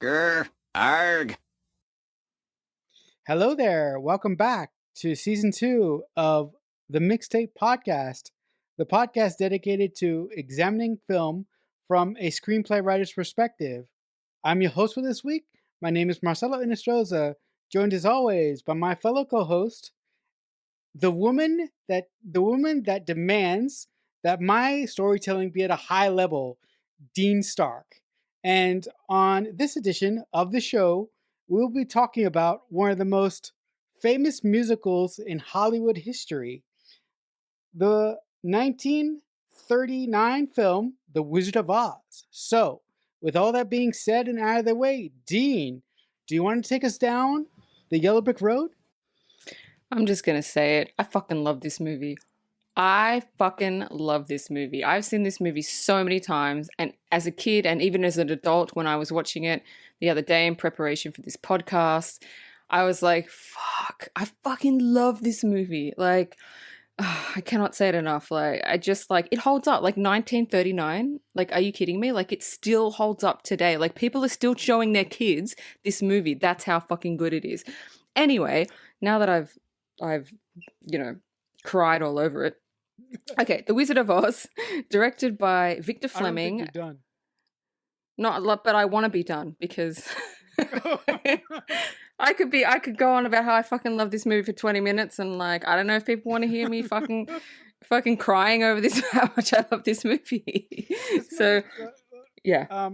Grr, arg. Hello there. Welcome back to season 2 of the Mixtape Podcast, the podcast dedicated to examining film from a screenplay writer's perspective. I'm your host for this week. My name is Marcelo Inestroza, joined as always by my fellow co-host, the woman that demands that my storytelling be at a high level, Dean Stark. And on this edition of the show, we'll be talking about one of the most famous musicals in Hollywood history, the 1939 film The Wizard of Oz. So, with all that being said and out of the way, Dean, do you want to take us down the Yellow Brick Road? I'm just gonna say it. I fucking love this movie. I fucking love this movie. I've seen this movie so many times, and as a kid, and even as an adult, when I was watching it the other day in preparation for this podcast, I was like, fuck, I fucking love this movie. Like, I cannot say it enough. Like, I just like it holds up. Like 1939. Like, are you kidding me? Like, it still holds up today. Like, people are still showing their kids this movie. That's how fucking good it is. Anyway, now that I've cried all over it. Okay, The Wizard of Oz, directed by Victor I don't think Fleming. you're done. Not a lot, but I want to be done because I could go on about how I fucking love this movie for 20 minutes and like I don't know if people want to hear me fucking crying over this how much I love this movie. So, yeah.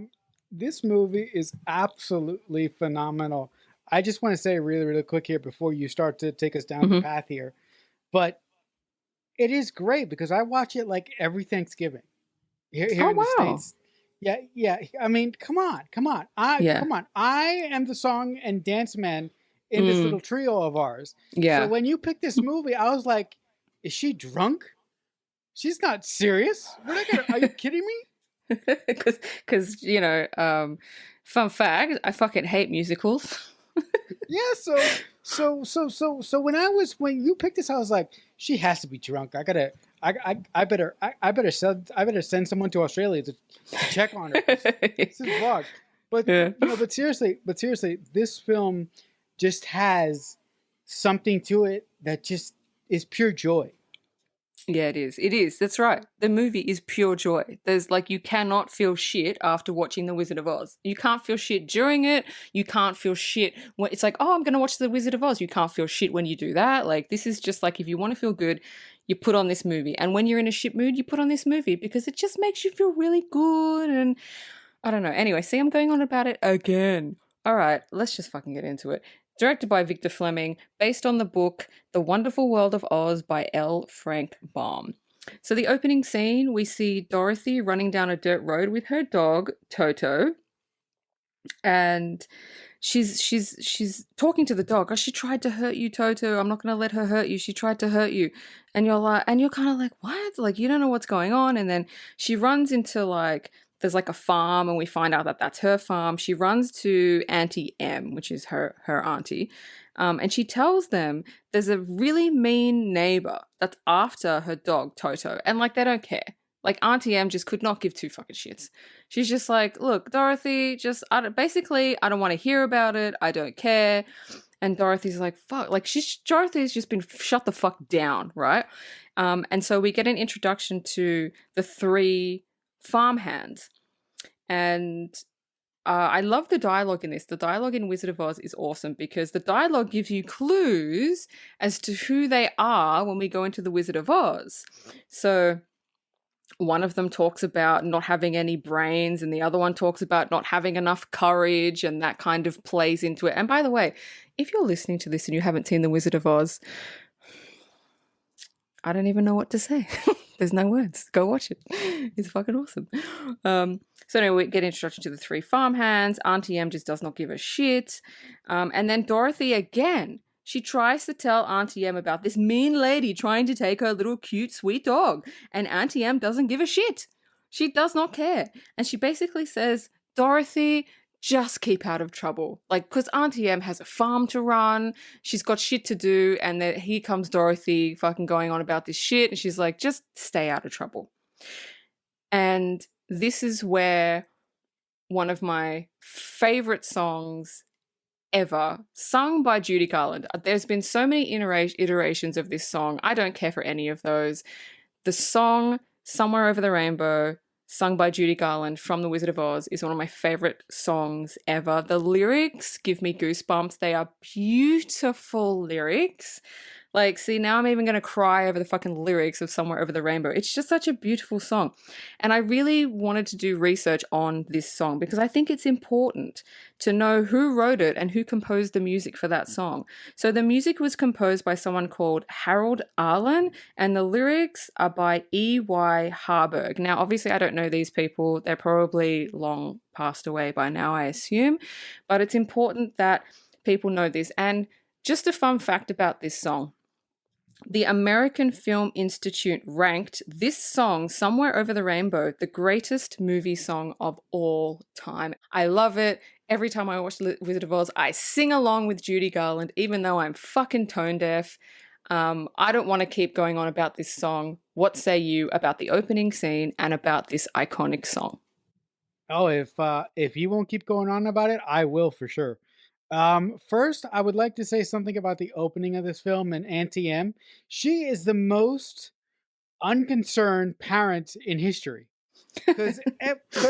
This movie is absolutely phenomenal. I just want to say really, really quick here before you start to take us down the Mhm. path here, but it is great because I watch it like every Thanksgiving here Oh in the wow. States. Yeah, yeah. I mean, come on. Yeah. Come on. I am the song and dance man in this Mm, little trio of ours. So yeah. when you picked this movie, I was like, is she drunk? She's not serious. We're not gonna. Are you kidding me? Because fun fact, I fucking hate musicals. Yeah, so when you picked this, I was like, she has to be drunk. I better send someone to Australia to check on her. This is vlog. But Yeah. but seriously, this film just has something to it that just is pure joy. Yeah, it is. It is. That's right. The movie is pure joy. There's like, you cannot feel shit after watching The Wizard of Oz. You can't feel shit during it. You can't feel shit when it's like, oh, I'm going to watch The Wizard of Oz. You can't feel shit when you do that. Like, this is just like, if you want to feel good, you put on this movie. And when you're in a shit mood, you put on this movie because it just makes you feel really good. And I don't know. Anyway, see, I'm going on about it again. All right, let's just fucking get into it. Directed by Victor Fleming, based on the book The Wonderful World of Oz by L. Frank Baum. So the opening scene, we see Dorothy running down a dirt road with her dog, Toto, and she's talking to the dog. Oh, she tried to hurt you, Toto. I'm not going to let her hurt you. She tried to hurt you. And you're kind of like, what? Like, you don't know what's going on. And then she runs into like, there's like a farm and we find out that that's her farm. She runs to Auntie M, which is her auntie. And she tells them there's a really mean neighbor that's after her dog, Toto. And like, they don't care. Like, Auntie M just could not give two fucking shits. She's just like, look, Dorothy, basically, I don't want to hear about it. I don't care. And Dorothy's like, fuck. Like, Dorothy's just been shut the fuck down, right? And so we get an introduction to the three farmhands. And I love the dialogue in this. The dialogue in Wizard of Oz is awesome because the dialogue gives you clues as to who they are when we go into the Wizard of Oz. So one of them talks about not having any brains and the other one talks about not having enough courage, and that kind of plays into it. And by the way, if you're listening to this and you haven't seen The Wizard of Oz, I don't even know what to say. There's no words. Go watch it. It's fucking awesome. So anyway, we get introduction to the three farmhands. Auntie M just does not give a shit. And then Dorothy again. She tries to tell Auntie M about this mean lady trying to take her little cute sweet dog. And Auntie M doesn't give a shit. She does not care. And she basically says, Dorothy, just keep out of trouble. Like, because Auntie M has a farm to run, she's got shit to do, and then here comes Dorothy fucking going on about this shit, and she's like, just stay out of trouble. And this is where one of my favorite songs ever, sung by Judy Garland. There's been so many iterations of this song. I don't care for any of those. The song Somewhere Over the Rainbow, sung by Judy Garland from The Wizard of Oz, is one of my favorite songs ever. The lyrics give me goosebumps. They are beautiful lyrics. Like, see, now I'm even going to cry over the fucking lyrics of Somewhere Over the Rainbow. It's just such a beautiful song. And I really wanted to do research on this song because I think it's important to know who wrote it and who composed the music for that song. So the music was composed by someone called Harold Arlen, and the lyrics are by E.Y. Harburg. Now, obviously, I don't know these people. They're probably long passed away by now, I assume. But it's important that people know this. And just a fun fact about this song. The American Film Institute ranked this song, Somewhere Over the Rainbow, the greatest movie song of all time. I love it. Every time I watch The Wizard of Oz, I sing along with Judy Garland, even though I'm fucking tone deaf. I don't want to keep going on about this song. What say you about the opening scene and about this iconic song? Oh, if you won't keep going on about it, I will for sure. First, I would like to say something about the opening of this film and Auntie M. She is the most unconcerned parent in history. Because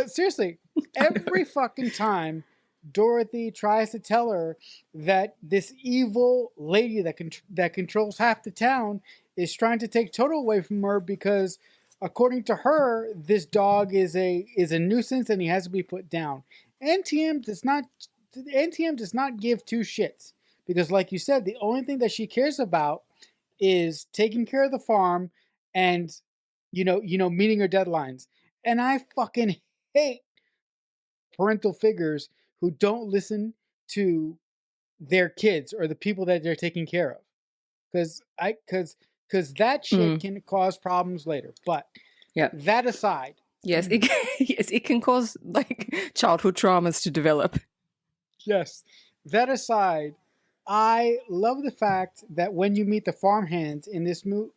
seriously, every fucking time Dorothy tries to tell her that this evil lady that controls half the town is trying to take Toto away from her because, according to her, this dog is a nuisance and he has to be put down. NTM does not give two shits because, like you said, the only thing that she cares about is taking care of the farm and meeting her deadlines. And I fucking hate parental figures who don't listen to their kids or the people that they're taking care of, because that shit can cause problems later. But yeah, that aside, yes, it can cause like childhood traumas to develop. Yes, that aside, I love the fact that when you meet the farmhands in this movie,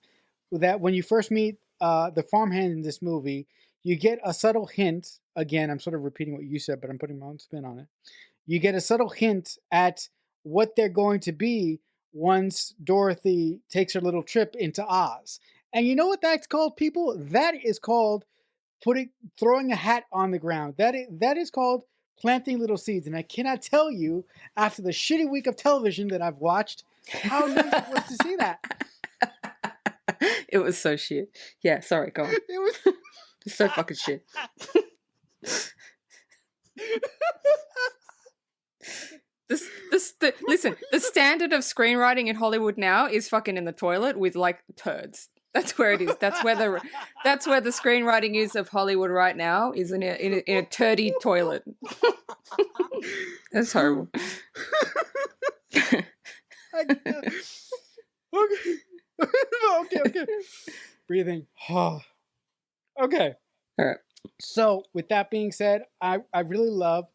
that when you first meet the farmhand in this movie, you get a subtle hint. Again, I'm sort of repeating what you said, but I'm putting my own spin on it. You get a subtle hint at what they're going to be once Dorothy takes her little trip into Oz. And you know what that's called, people? That is called throwing a hat on the ground. That is called planting little seeds. And I cannot tell you, after the shitty week of television that I've watched, how nice it was to see that. It was so shit. Yeah, sorry, go on. It was so fucking shit. Listen, the standard of screenwriting in Hollywood now is fucking in the toilet with like turds. That's where it is. That's where the screenwriting is of Hollywood right now, is in a turdy toilet. That's horrible. Okay. Breathing. Okay. All right. So, with that being said, I really love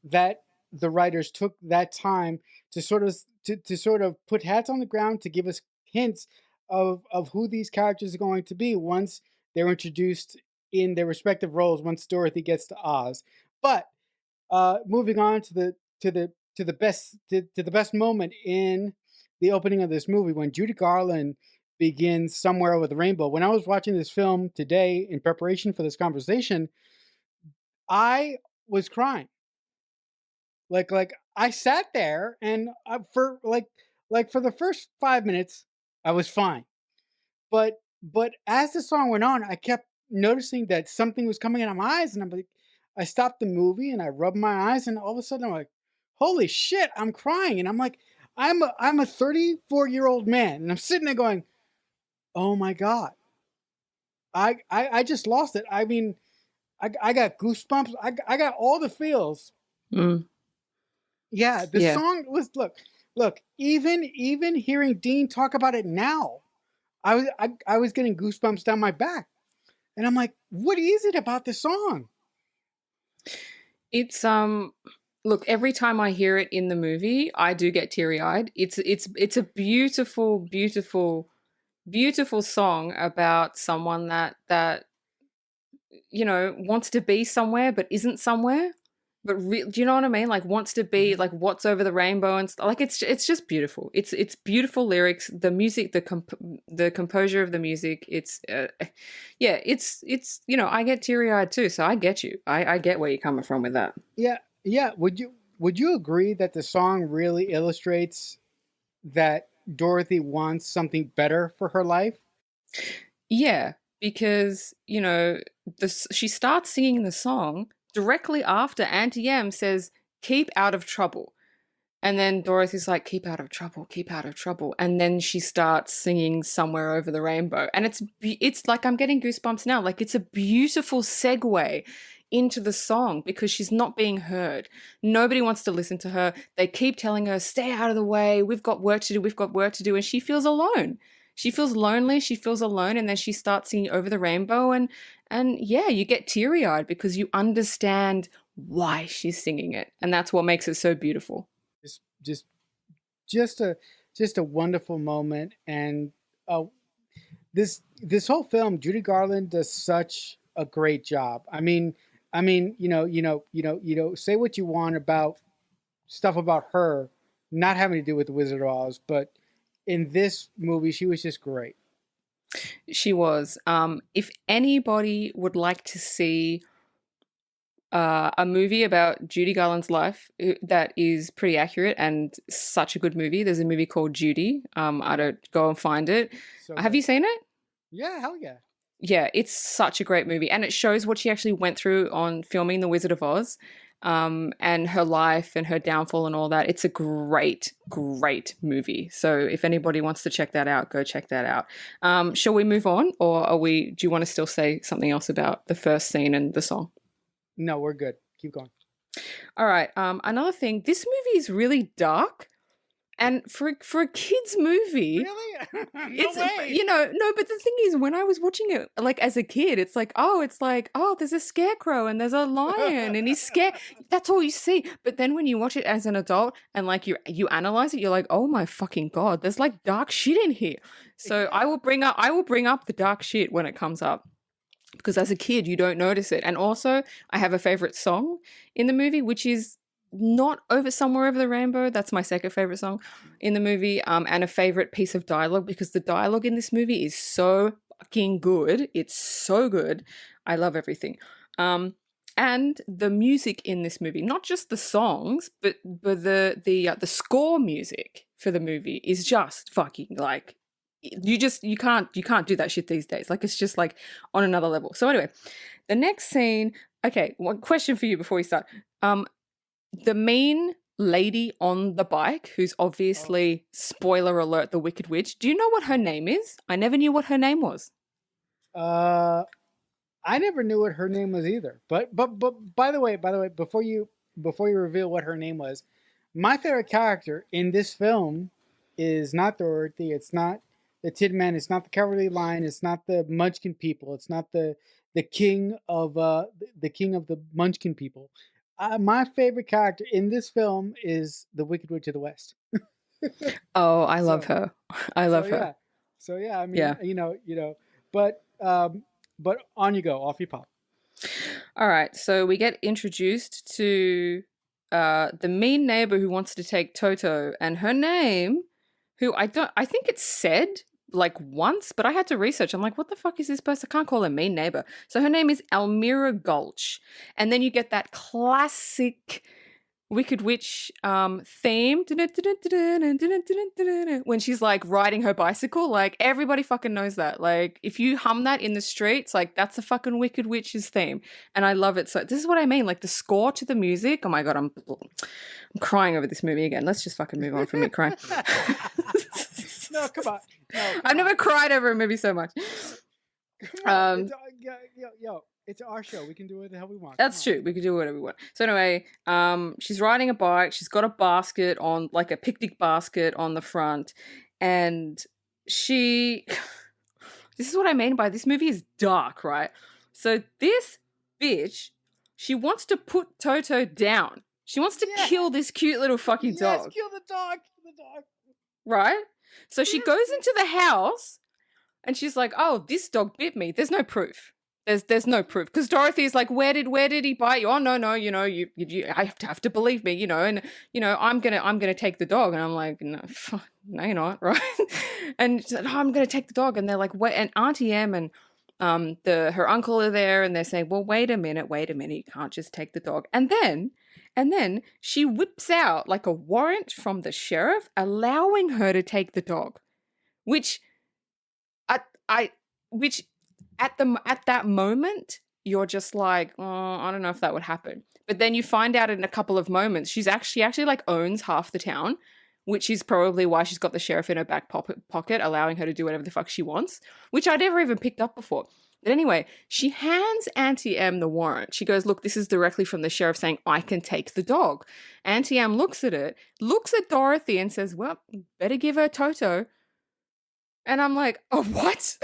that the writers took that time to sort of put hats on the ground to give us hints of who these characters are going to be once they're introduced in their respective roles once Dorothy gets to Oz. But moving on to the best moment in the opening of this movie, when Judy Garland begins Somewhere Over the Rainbow. When I was watching this film today in preparation for this conversation, I was crying. Like I sat there and for the first 5 minutes I was fine, but as the song went on, I kept noticing that something was coming out of my eyes, and I'm like, I stopped the movie and I rubbed my eyes, and all of a sudden I'm like, holy shit, I'm crying, and I'm like, I'm a 34-year-old man, and I'm sitting there going, oh my god, I just lost it. I mean, I got goosebumps. I got all the feels. Yeah, the song was look. Even hearing Dean talk about it now, I was getting goosebumps down my back, and I'm like, what is it about the song? It's look, every time I hear it in the movie, I do get teary-eyed. It's a beautiful, beautiful, beautiful song about someone that wants to be somewhere but isn't somewhere. but do you know what I mean? Like wants to be Mhm. like what's over the rainbow and stuff. Like it's just beautiful. It's beautiful lyrics. The music, the composure of the music. It's yeah. It's I get teary eyed too. So I get you. I get where you're coming from with that. Yeah, yeah. Would you agree that the song really illustrates that Dorothy wants something better for her life? Yeah, because she starts singing the song directly after Auntie M says, "Keep out of trouble." And then Dorothy's like, "Keep out of trouble, keep out of trouble." And then she starts singing "Somewhere Over the Rainbow." And it's like I'm getting goosebumps now. Like it's a beautiful segue into the song because she's not being heard. Nobody wants to listen to her. They keep telling her, "Stay out of the way. We've got work to do. We've got work to do." And she feels alone. She feels lonely, she feels alone, and then she starts singing "Over the Rainbow," and yeah, you get teary-eyed because you understand why she's singing it. And that's what makes it so beautiful. Just just just a wonderful moment, and uh, this whole film, Judy Garland does such a great job. I mean, say what you want about stuff about her not having to do with the Wizard of Oz, but in this movie, she was just great. She was. If anybody would like to see a movie about Judy Garland's life that is pretty accurate and such a good movie, there's a movie called Judy. I don't go and find it. So Have good. you seen it? Yeah, hell yeah. Yeah, it's such a great movie, and it shows what she actually went through on filming The Wizard of Oz, and her life and her downfall and all that. It's a great, great movie. So if anybody wants to check that out, go check that out. Shall we move on, or do you want to still say something else about the first scene and the song? No, we're good. Keep going. All right. Another thing, this movie is really dark, and for a kids movie. Really? No It's way. no, but the thing is, when I was watching it, like as a kid, it's like, oh, there's a scarecrow and there's a lion and he's scared. That's all you see. But then when you watch it as an adult and like you analyze it, you're like, oh my fucking god, there's like dark shit in here. So I will bring up the dark shit when it comes up. Because as a kid, you don't notice it. And also, I have a favorite song in the movie, which is not over Somewhere Over the Rainbow. That's my second favorite song in the movie, and a favorite piece of dialogue because the dialogue in this movie is so fucking good. It's so good. I love everything. And the music in this movie, not just the songs, but the score music for the movie is just fucking like you can't do that shit these days. Like it's just like on another level. So anyway, the next scene. Okay, one question for you before we start. The main lady on the bike, who's obviously, spoiler alert, the Wicked Witch. Do you know what her name is? I never knew what her name was. I never knew what her name was either. But by the way, before you reveal what her name was, my favorite character in this film is not Dorothy. It's not the Tin Man. It's not the Cowardly Lion. It's not the Munchkin people. It's not the king of the Munchkin people. My favorite character in this film is the Wicked Witch of the West. Oh, I love So her. I love her. yeah, so yeah. I mean, Yeah. but on you go, off you pop. All right. So we get introduced to the mean neighbor who wants to take Toto, and her name, who I think it's said like once, but I had to research. I'm like, what the fuck is this person? I can't call her mean neighbor. So her name is Almira Gulch. And then you get that classic Wicked Witch theme when she's like riding her bicycle. Like everybody fucking knows that. Like if you hum that in the streets, like that's a fucking Wicked Witch's theme. And I love it. So this is what I mean. Like the score to the music. Oh my god, I'm crying over this movie again. Let's just fucking move on from me crying. No, come on. No, I've never cried over a movie so much. It's our show. We can do what the hell we want. That's true. We can do whatever we want. So anyway, she's riding a bike. She's got a basket on, like a picnic basket on the front, and she. This is what I mean by this movie is dark, right? So this bitch, she wants to put Toto down. She wants to kill this cute little fucking dog. Yes, kill the dog. Kill the dog. Right? So she goes into the house and she's like, oh, this dog bit me. There's no proof. There's no proof because Dorothy's like, where did he bite you? Oh no, you I have to believe me, and I'm gonna take the dog, and I'm like, no, no, you're not, right? And she's like, oh, I'm gonna take the dog, and they're like, wait, and Auntie Em and her uncle are there, and they're saying, well, wait a minute, you can't just take the dog, and then she whips out like a warrant from the sheriff allowing her to take the dog, which which at that moment you're just like, oh, I don't know if that would happen. But then you find out in a couple of moments she actually like owns half the town, which is probably why she's got the sheriff in her back pocket, allowing her to do whatever the fuck she wants, which I never even picked up before. But anyway, she hands Auntie Em the warrant. She goes, look, this is directly from the sheriff saying I can take the dog. Auntie Em looks at it, looks at Dorothy and says, well, better give her Toto. And I'm like, oh, what?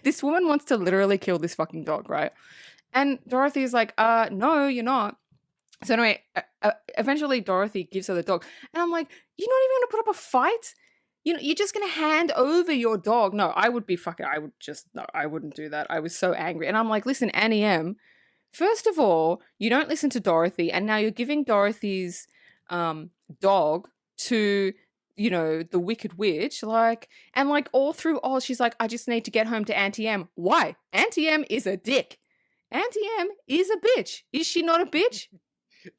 This woman wants to literally kill this fucking dog, right? And Dorothy's like, no, you're not. So anyway, eventually Dorothy gives her the dog. And I'm like, you're not even going to put up a fight? You're just going to hand over your dog. No, I wouldn't do that. I was so angry. And I'm like, listen, Annie M, first of all, you don't listen to Dorothy. And now you're giving Dorothy's dog to the Wicked Witch, and all through Oz, she's like, I just need to get home to Auntie M. Why? Auntie M is a dick. Auntie M is a bitch. Is she not a bitch?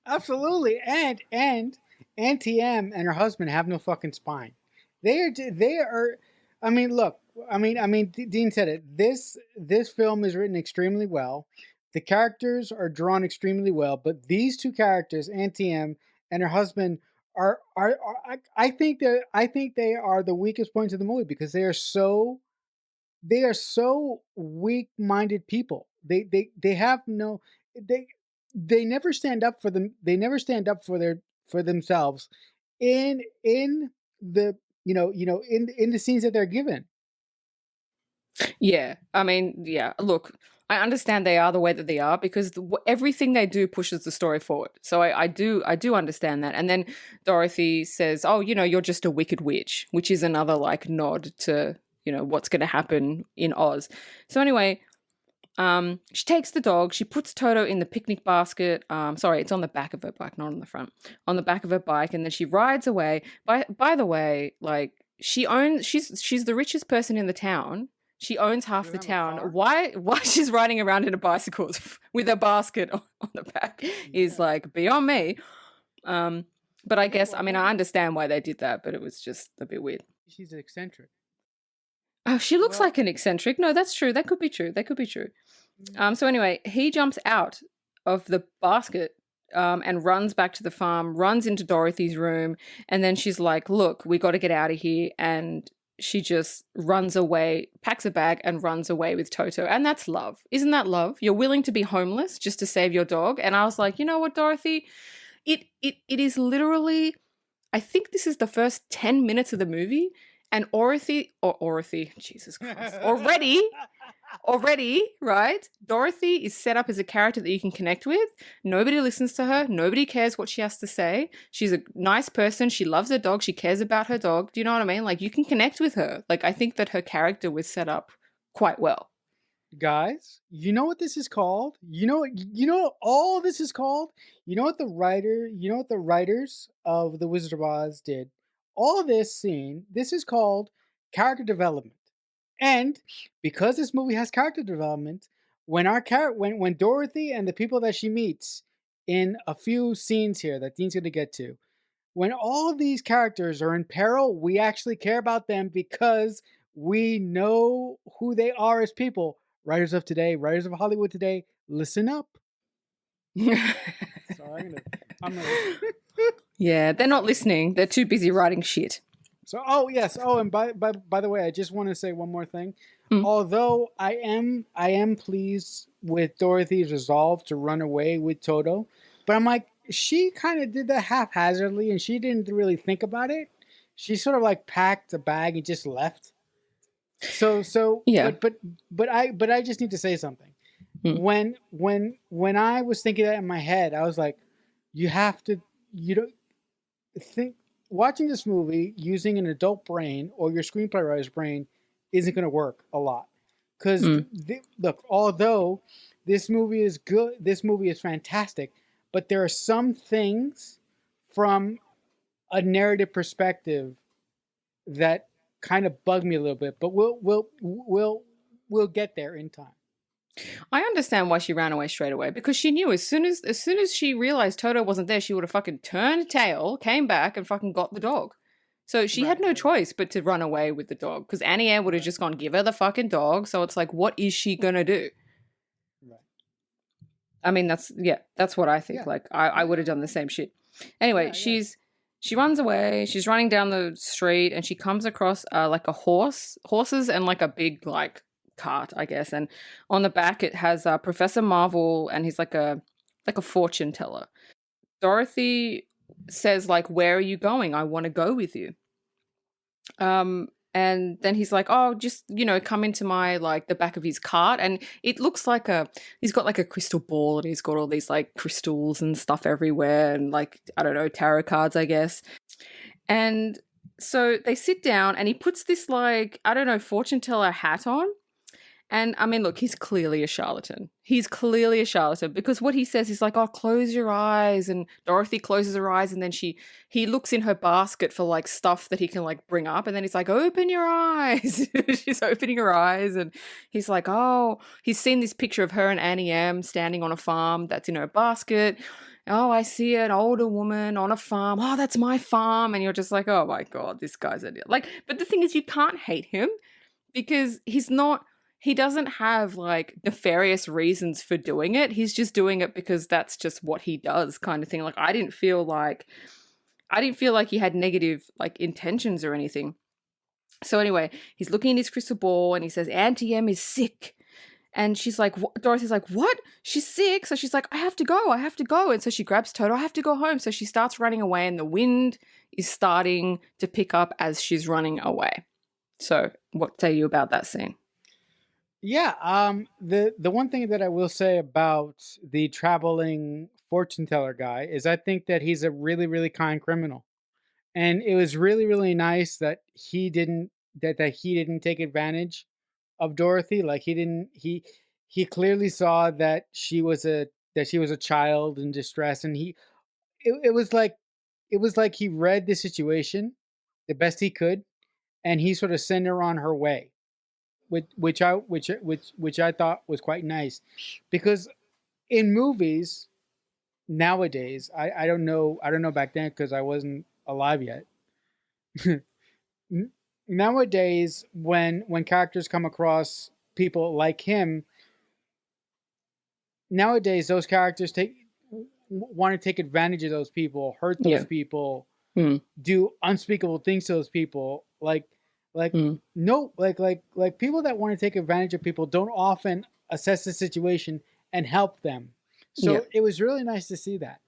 Absolutely. And Auntie M and her husband have no fucking spine. They are. I mean, look. I mean, Dean said it. This film is written extremely well. The characters are drawn extremely well, but these two characters, Auntie M and her husband, are I think they are the weakest points of the movie because they are so weak-minded people. They have no they never stand up for them. They never stand up for themselves in the in the scenes that they're given. Yeah, I mean, yeah. Look, I understand they are the way that they are because everything they do pushes the story forward. So I do understand that. And then Dorothy says, "Oh, you're just a wicked witch," which is another like nod to what's going to happen in Oz. So anyway, she takes the dog. She puts Toto in the picnic basket. Sorry, it's on the back of her bike, not on the front. On the back of her bike, and then she rides away. By the way, like she's the richest person in the town. She owns half the town. Why she's riding around in a bicycle with a basket on the back is like beyond me. But I guess, I mean, I understand why they did that, but it was just a bit weird. She's eccentric. Oh, she looks like an eccentric. No, that's true. That could be true. So anyway, he jumps out of the basket and runs back to the farm, runs into Dorothy's room, and then she's like, look, we got to get out of here. And she just runs away, packs a bag and runs away with Toto. And that's love. Isn't that love? You're willing to be homeless just to save your dog. And I was like, you know what, Dorothy? It is literally, I think this is the first 10 minutes of the movie. And Dorothy, Jesus Christ, already, right? Dorothy is set up as a character that you can connect with. Nobody listens to her. Nobody cares what she has to say. She's a nice person. She loves her dog. She cares about her dog. Do you know what I mean? Like, you can connect with her. Like, I think that her character was set up quite well. Guys, you know what this is called? You know what all this is called? You know what the writers of The Wizard of Oz did? All this scene, this is called character development. And because this movie has character development, when Dorothy and the people that she meets in a few scenes here that Dean's going to get to, when all these characters are in peril, we actually care about them because we know who they are as people. Writers of today, writers of Hollywood today, listen up. Sorry, I'm gonna Yeah, they're not listening. They're too busy writing shit. So, and by the way, I just want to say one more thing. Although I am pleased with Dorothy's resolve to run away with Toto, but I'm like, she kind of did that haphazardly, and she didn't really think about it. She sort of like packed a bag and just left. So yeah. But I just need to say something. When I was thinking that in my head, I was like, you don't think watching this movie using an adult brain or your screenplay writer's brain isn't going to work a lot. Because Mm. look, although this movie is good, this movie is fantastic, but there are some things from a narrative perspective that kind of bug me a little bit. But we'll get there in time. I understand why she ran away straight away, because she knew as soon as she realized Toto wasn't there, she would have fucking turned tail, came back, and fucking got the dog. So she had Right, no right. choice but to run away with the dog, because Annie Ann would have Right. just gone give her the fucking dog. So it's like, what is she gonna do? Right. I mean, that's what I think. Yeah. Like, I would have done the same shit. Anyway, Yeah. she runs away. She's running down the street, and she comes across like a horses, and like a big like cart, I guess. And on the back, it has Professor Marvel, and he's like a fortune teller. Dorothy says like, "Where are you going? I want to go with you." And then he's like, "Oh, just, come into my, like, the back of his cart." And it looks like he's got like a crystal ball, and he's got all these like crystals and stuff everywhere, and like, I don't know, tarot cards, I guess. And so they sit down, and he puts this, like, I don't know, fortune teller hat on. And I mean, look, he's clearly a charlatan. He's clearly a charlatan, because what he says is like, "Oh, close your eyes." And Dorothy closes her eyes, and then he looks in her basket for like stuff that he can like bring up. And then he's like, "Open your eyes." She's opening her eyes, and he's like, "Oh," he's seen this picture of her and Annie M standing on a farm that's in her basket. "Oh, I see an older woman on a farm. Oh, that's my farm." And you're just like, "Oh my God, this guy's an idiot." Like, but the thing is, you can't hate him, because he doesn't have like nefarious reasons for doing it. He's just doing it because that's just what he does, kind of thing. Like, I didn't feel like he had negative like intentions or anything. So anyway, he's looking at his crystal ball, and he says Auntie M is sick. And she's like, Dorothy's like, "What? She's sick?" So she's like, I have to go. And so she grabs Toto. "I have to go home." So she starts running away, and the wind is starting to pick up as she's running away. So what say you about that scene? Yeah. The one thing that I will say about the traveling fortune teller guy is I think that he's a really really kind criminal, and it was really really nice that he didn't take advantage of Dorothy. Like he clearly saw that she was a child in distress, and it was like he read the situation the best he could, and he sort of sent her on her way, which I thought was quite nice, because in movies nowadays, I don't know, back then because I wasn't alive yet. Nowadays, when characters come across people like him, nowadays those characters want to take advantage of those people, hurt those Yeah. people, Mm. do unspeakable things to those people. Like Mm. no, like people that want to take advantage of people don't often assess the situation and help them. Yeah. So it was really nice to see that.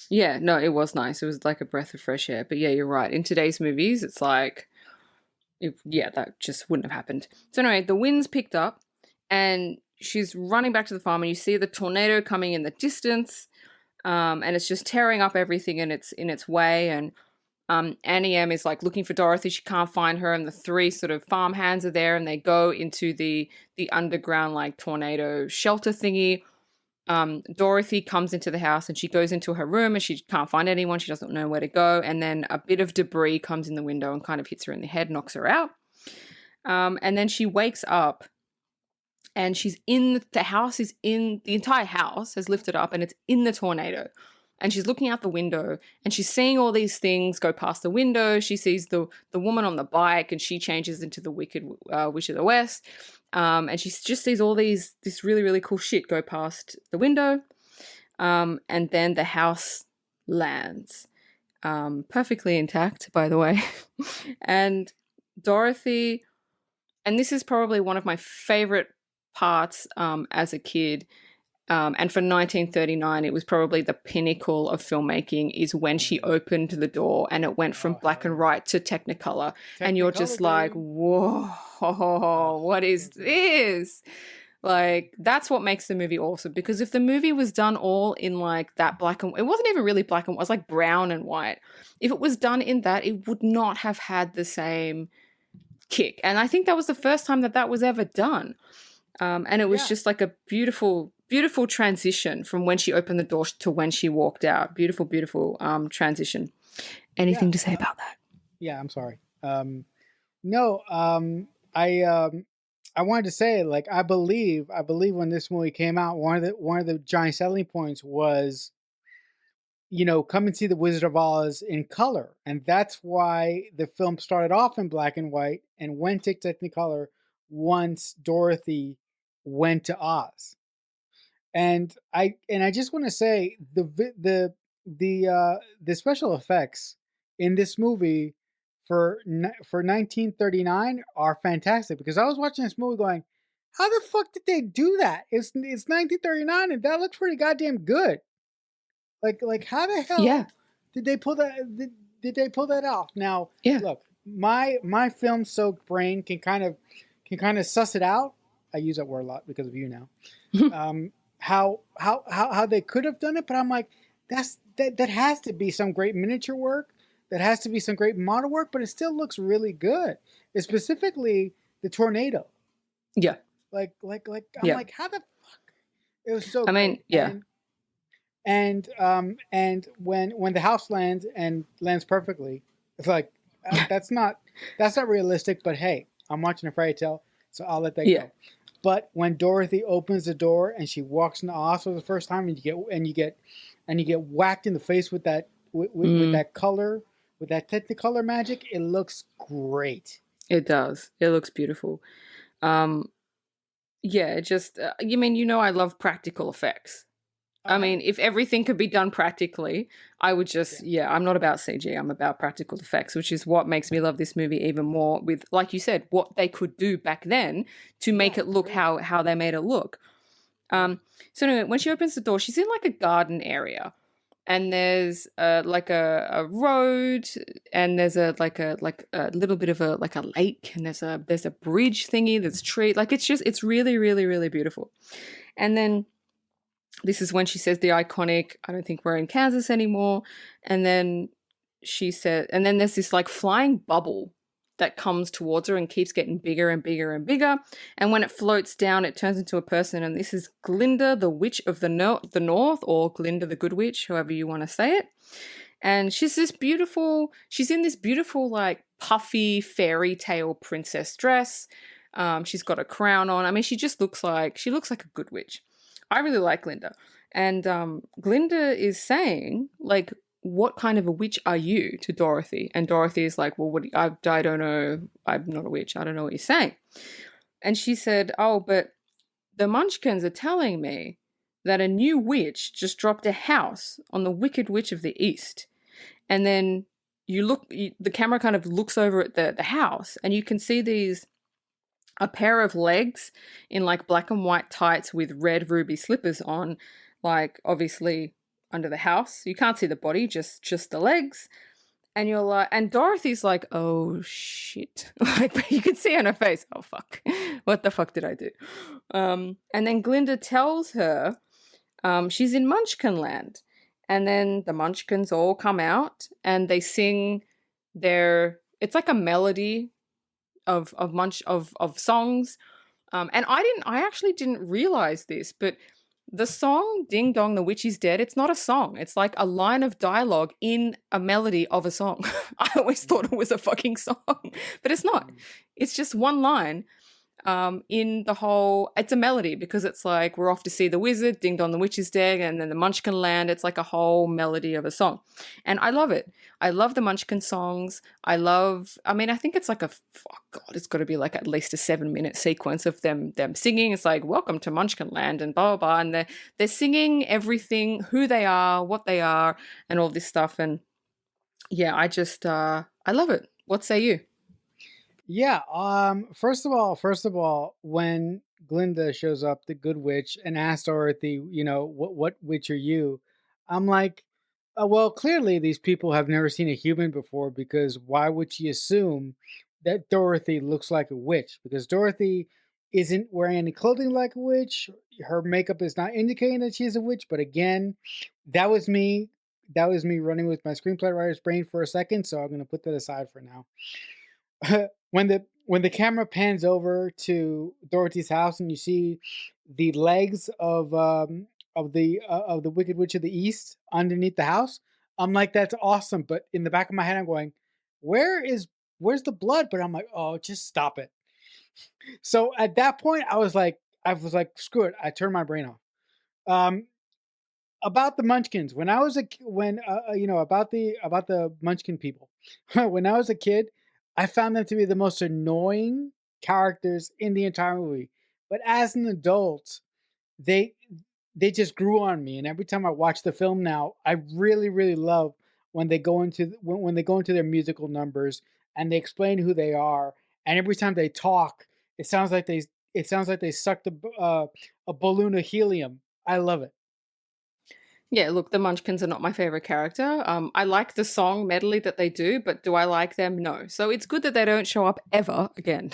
Yeah, no, it was nice. It was like a breath of fresh air. But yeah, you're right. In today's movies, it's like, yeah, that just wouldn't have happened. So anyway, the wind's picked up, and she's running back to the farm, and you see the tornado coming in the distance, and it's just tearing up everything in its way. And Annie M is like looking for Dorothy. She can't find her, and the three sort of farm hands are there, and they go into the underground like tornado shelter thingy. Dorothy comes into the house, and she goes into her room, and she can't find anyone. She doesn't know where to go. And then a bit of debris comes in the window and kind of hits her in the head, knocks her out. And then she wakes up, and she's in the entire house has lifted up, and it's in the tornado. And she's looking out the window, and she's seeing all these things go past the window. She sees the woman on the bike, and she changes into the Wicked Witch of the West. And she just sees all this really, really cool shit go past the window. And then the house lands. Perfectly intact, by the way. And Dorothy, and this is probably one of my favorite parts as a kid. And for 1939, it was probably the pinnacle of filmmaking, is when she opened the door and it went from black and white to Technicolor. And you're just like, whoa, what is this? Like, that's what makes the movie awesome. Because if the movie was done all in like that black and it wasn't even really black and white, it was like brown and white. If it was done in that, it would not have had the same kick. And I think that was the first time that was ever done. And it was Yeah. just like a beautiful, beautiful transition from when she opened the door to when she walked out. Beautiful, beautiful transition. Yeah. Anything to say about that? Yeah. I'm sorry. No. I wanted to say, like, I believe when this movie came out, one of the giant selling points was, come and see the Wizard of Oz in color, and that's why the film started off in black and white and went to Technicolor once Dorothy went to Oz. And I just want to say the special effects in this movie for 1939 are fantastic, because I was watching this movie going, how the fuck did they do that? It's 1939 and that looks pretty goddamn good. Like how the Yeah, hell did they pull that did they pull that off? Now, yeah, look, my film soaked brain can kind of suss it out. I use that word a lot because of you now. How they could have done it, but I'm like, that has to be some great miniature work, that has to be some great model work, but it still looks really good. It's specifically the tornado. yeah, Like I'm yeah. like, how the fuck? It was so I mean, great. yeah, And when the house lands perfectly, it's like, that's not realistic. But hey, I'm watching a fairy tale, so I'll let that yeah, go. But when Dorothy opens the door and she walks into Oz for the first time, and you get whacked in the face with with mm, that color, with that Technicolor magic, it looks great. it does. It looks beautiful. Um, yeah, just you mean I love practical effects. Oh I hell mean, if everything could be done practically, I would just, yeah, yeah, I'm not about CG, I'm about practical effects, which is what makes me love this movie even more with, like you said, what they could do back then to make yeah, it look crazy, how they made it look. yeah, So anyway, when she opens the door, she's in like a garden area, and there's like a road, and there's like a little bit of a like a lake, and there's a bridge thingy that's tree, like it's really, really, really beautiful. And then this is when she says the iconic, I don't think we're in Kansas anymore. And then she said, and then there's this like flying bubble that comes towards her and keeps getting bigger and bigger and bigger. And when it floats down, it turns into a person. And this is Glinda, the Witch of the North, or Glinda the Good Witch, however you want to say it. And she's in this beautiful, like puffy fairy tale princess dress. She's got a crown on. I mean, she looks like a good witch. I really like Glinda. And Glinda is saying, like, what kind of a witch are you to Dorothy? And Dorothy is like, well, I don't know. I'm not a witch. I don't know what you're saying. And she said, oh, but the Munchkins are telling me that a new witch just dropped a house on the Wicked Witch of the East. And then the camera kind of looks over at the house, and you can see a pair of legs in like black and white tights with red ruby slippers on, like obviously under the house. You can't see the body, just the legs. And you're like, and Dorothy's like, oh shit. Like you can see on her face, oh fuck. What the fuck did I do? And then Glinda tells her she's in Munchkinland. And then the Munchkins all come out and they sing it's like a melody of songs. And I actually didn't realize this, but the song Ding Dong the Witch is Dead, it's not a song. It's like a line of dialogue in a melody of a song. I always thought it was a fucking song, but it's not. It's just one line in the whole, it's a melody because it's like we're off to see the wizard, Ding Dong the Witch is Dead, and then the Munchkinland. It's like a whole melody of a song. And I love it. I love the Munchkin songs. I think it's like it's got to be like at least a 7-minute sequence of them singing. It's like, welcome to Munchkinland and blah, blah, blah. And they're singing everything, who they are, what they are, and all this stuff. And yeah, I love it. What say you? yeah. First of all, when Glinda shows up, the Good Witch, and asks Dorothy, what witch are you? I'm like, well, clearly these people have never seen a human before, because why would she assume that Dorothy looks like a witch? Because Dorothy isn't wearing any clothing like a witch. Her makeup is not indicating that she's a witch. But again, that was me. That was me running with my screenplay writer's brain for a second. So I'm going to put that aside for now. when the when the camera pans over to Dorothy's house and you see the legs of the Wicked Witch of the East underneath the house, I'm like, that's awesome. But in the back of my head, I'm going, where's the blood? But I'm like, oh, just stop it. So at that point, I was like, screw it. I turned my brain off. Um, about the Munchkins, when I was a when about the Munchkin people, when I was a kid, I found them to be the most annoying characters in the entire movie. But as an adult, they they just grew on me, and every time I watch the film now, I really really love when they go into when they go into their musical numbers and they explain who they are, and every time they talk, it sounds like they sucked a balloon of helium. I love it. Yeah, look, the Munchkins are not my favorite character. I like the song medley that they do, but do I like them? No. So it's good that they don't show up ever again.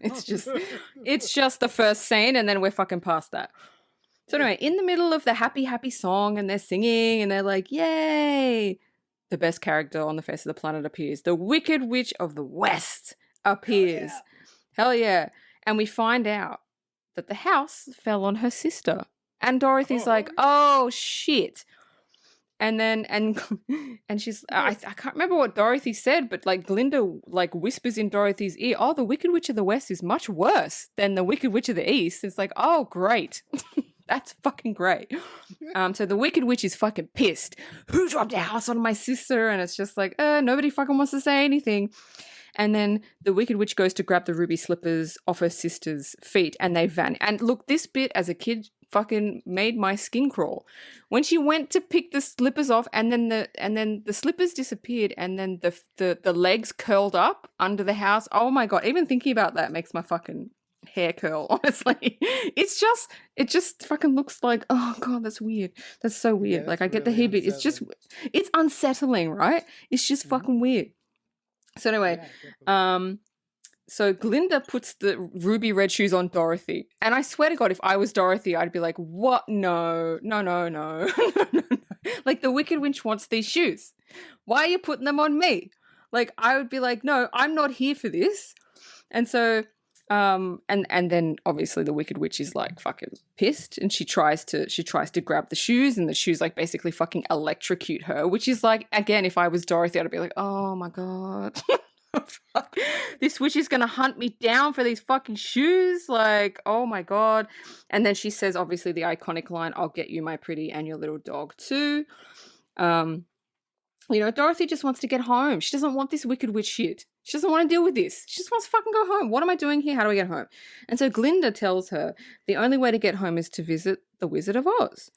It's just the first scene, and then we're fucking past that. So anyway, in the middle of the happy, happy song, and they're singing, and they're like, "Yay!" The best character on the face of the planet appears. The Wicked Witch of the West appears. Yeah. Hell yeah! And we find out that the house fell on her sister. And Dorothy's like, "Oh shit!" And then and she's I can't remember what Dorothy said, but like Glinda like whispers in Dorothy's ear, "Oh, the Wicked Witch of the West is much worse than the Wicked Witch of the East." It's like, "Oh, great." That's fucking great. So the Wicked Witch is fucking pissed. Who dropped a house on my sister? And it's just like, nobody fucking wants to say anything. And then the Wicked Witch goes to grab the ruby slippers off her sister's feet, and they vanish. And look, this bit as a kid fucking made my skin crawl. When she went to pick the slippers off, and then the slippers disappeared, and then the legs curled up under the house. Oh my god! Even thinking about that makes my fucking hair curl. Honestly, it just fucking looks like, oh god, that's weird. That's so weird. Yeah, like that's I get the really heebie. It's unsettling, right? It's just fucking weird. So anyway, Yeah, so Glinda puts the ruby red shoes on Dorothy. And I swear to God, if I was Dorothy, I'd be like, what? No. No. Like, the Wicked Witch wants these shoes. Why are you putting them on me? Like, I would be like, no, I'm not here for this. And so, and then obviously the Wicked Witch is like fucking pissed, and she tries to grab the shoes, and the shoes like basically fucking electrocute her, which is like, again, if I was Dorothy, I'd be like, oh my god. This witch is gonna hunt me down for these fucking shoes, like, oh my god. And then she says obviously the iconic line, "I'll get you, my pretty, and your little dog too." Dorothy just wants to get home. She doesn't want this Wicked Witch shit. She doesn't want to deal with this. She just wants to fucking go home. What am I doing here? How do I get home? And so Glinda tells her the only way to get home is to visit the Wizard of Oz.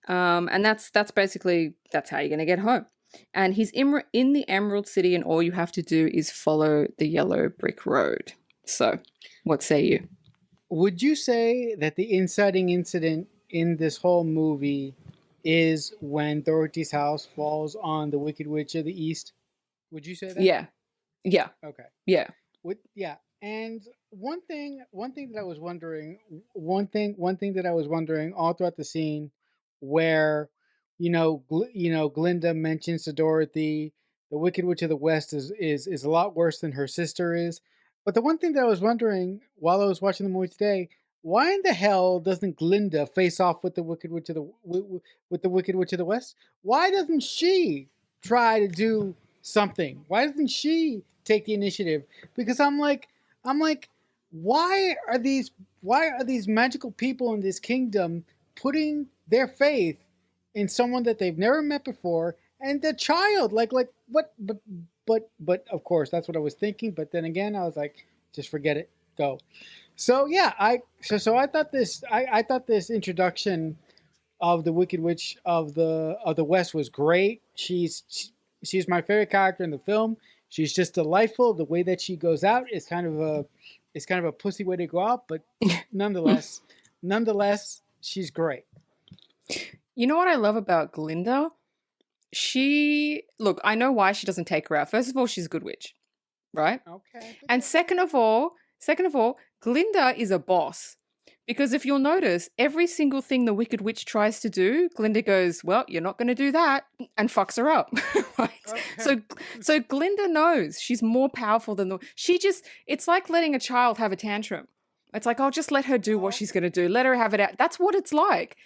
And that's basically, that's how you're going to get home. And he's in the Emerald City, and all you have to do is follow the yellow brick road. So, what say you? Would you say that the inciting incident in this whole movie is when Dorothy's house falls on the Wicked Witch of the East? Would you say that? Yeah. Okay. Yeah. Yeah. And one thing that I was wondering, one thing that I was wondering all throughout the scene, where Glinda mentions to Dorothy, the Wicked Witch of the West is a lot worse than her sister is. But the one thing that I was wondering while I was watching the movie today, why in the hell doesn't Glinda face off with the Wicked Witch of with the Wicked Witch of the West? Why doesn't she try to do something? Why doesn't she take the initiative? Because I'm like, why are these magical people in this kingdom putting their faith in someone that they've never met before, and the child, like what? But of course that's what I was thinking. But then again, I was like, just forget it, go. So yeah, I thought this introduction of the Wicked Witch of the West was great. She's my favorite character in the film. She's just delightful. The way that she goes out is kind of a pussy way to go out, but nonetheless, she's great. You know what I love about Glinda? Look, I know why she doesn't take her out. First of all, she's a good witch, right? Okay. And second of all, Glinda is a boss. Because if you'll notice, every single thing the Wicked Witch tries to do, Glinda goes, well, you're not going to do that, and fucks her up. Right? Okay. So Glinda knows she's more powerful than it's like letting a child have a tantrum. It's like, I'll just let her do what she's going to do. Let her have it out. That's what it's like.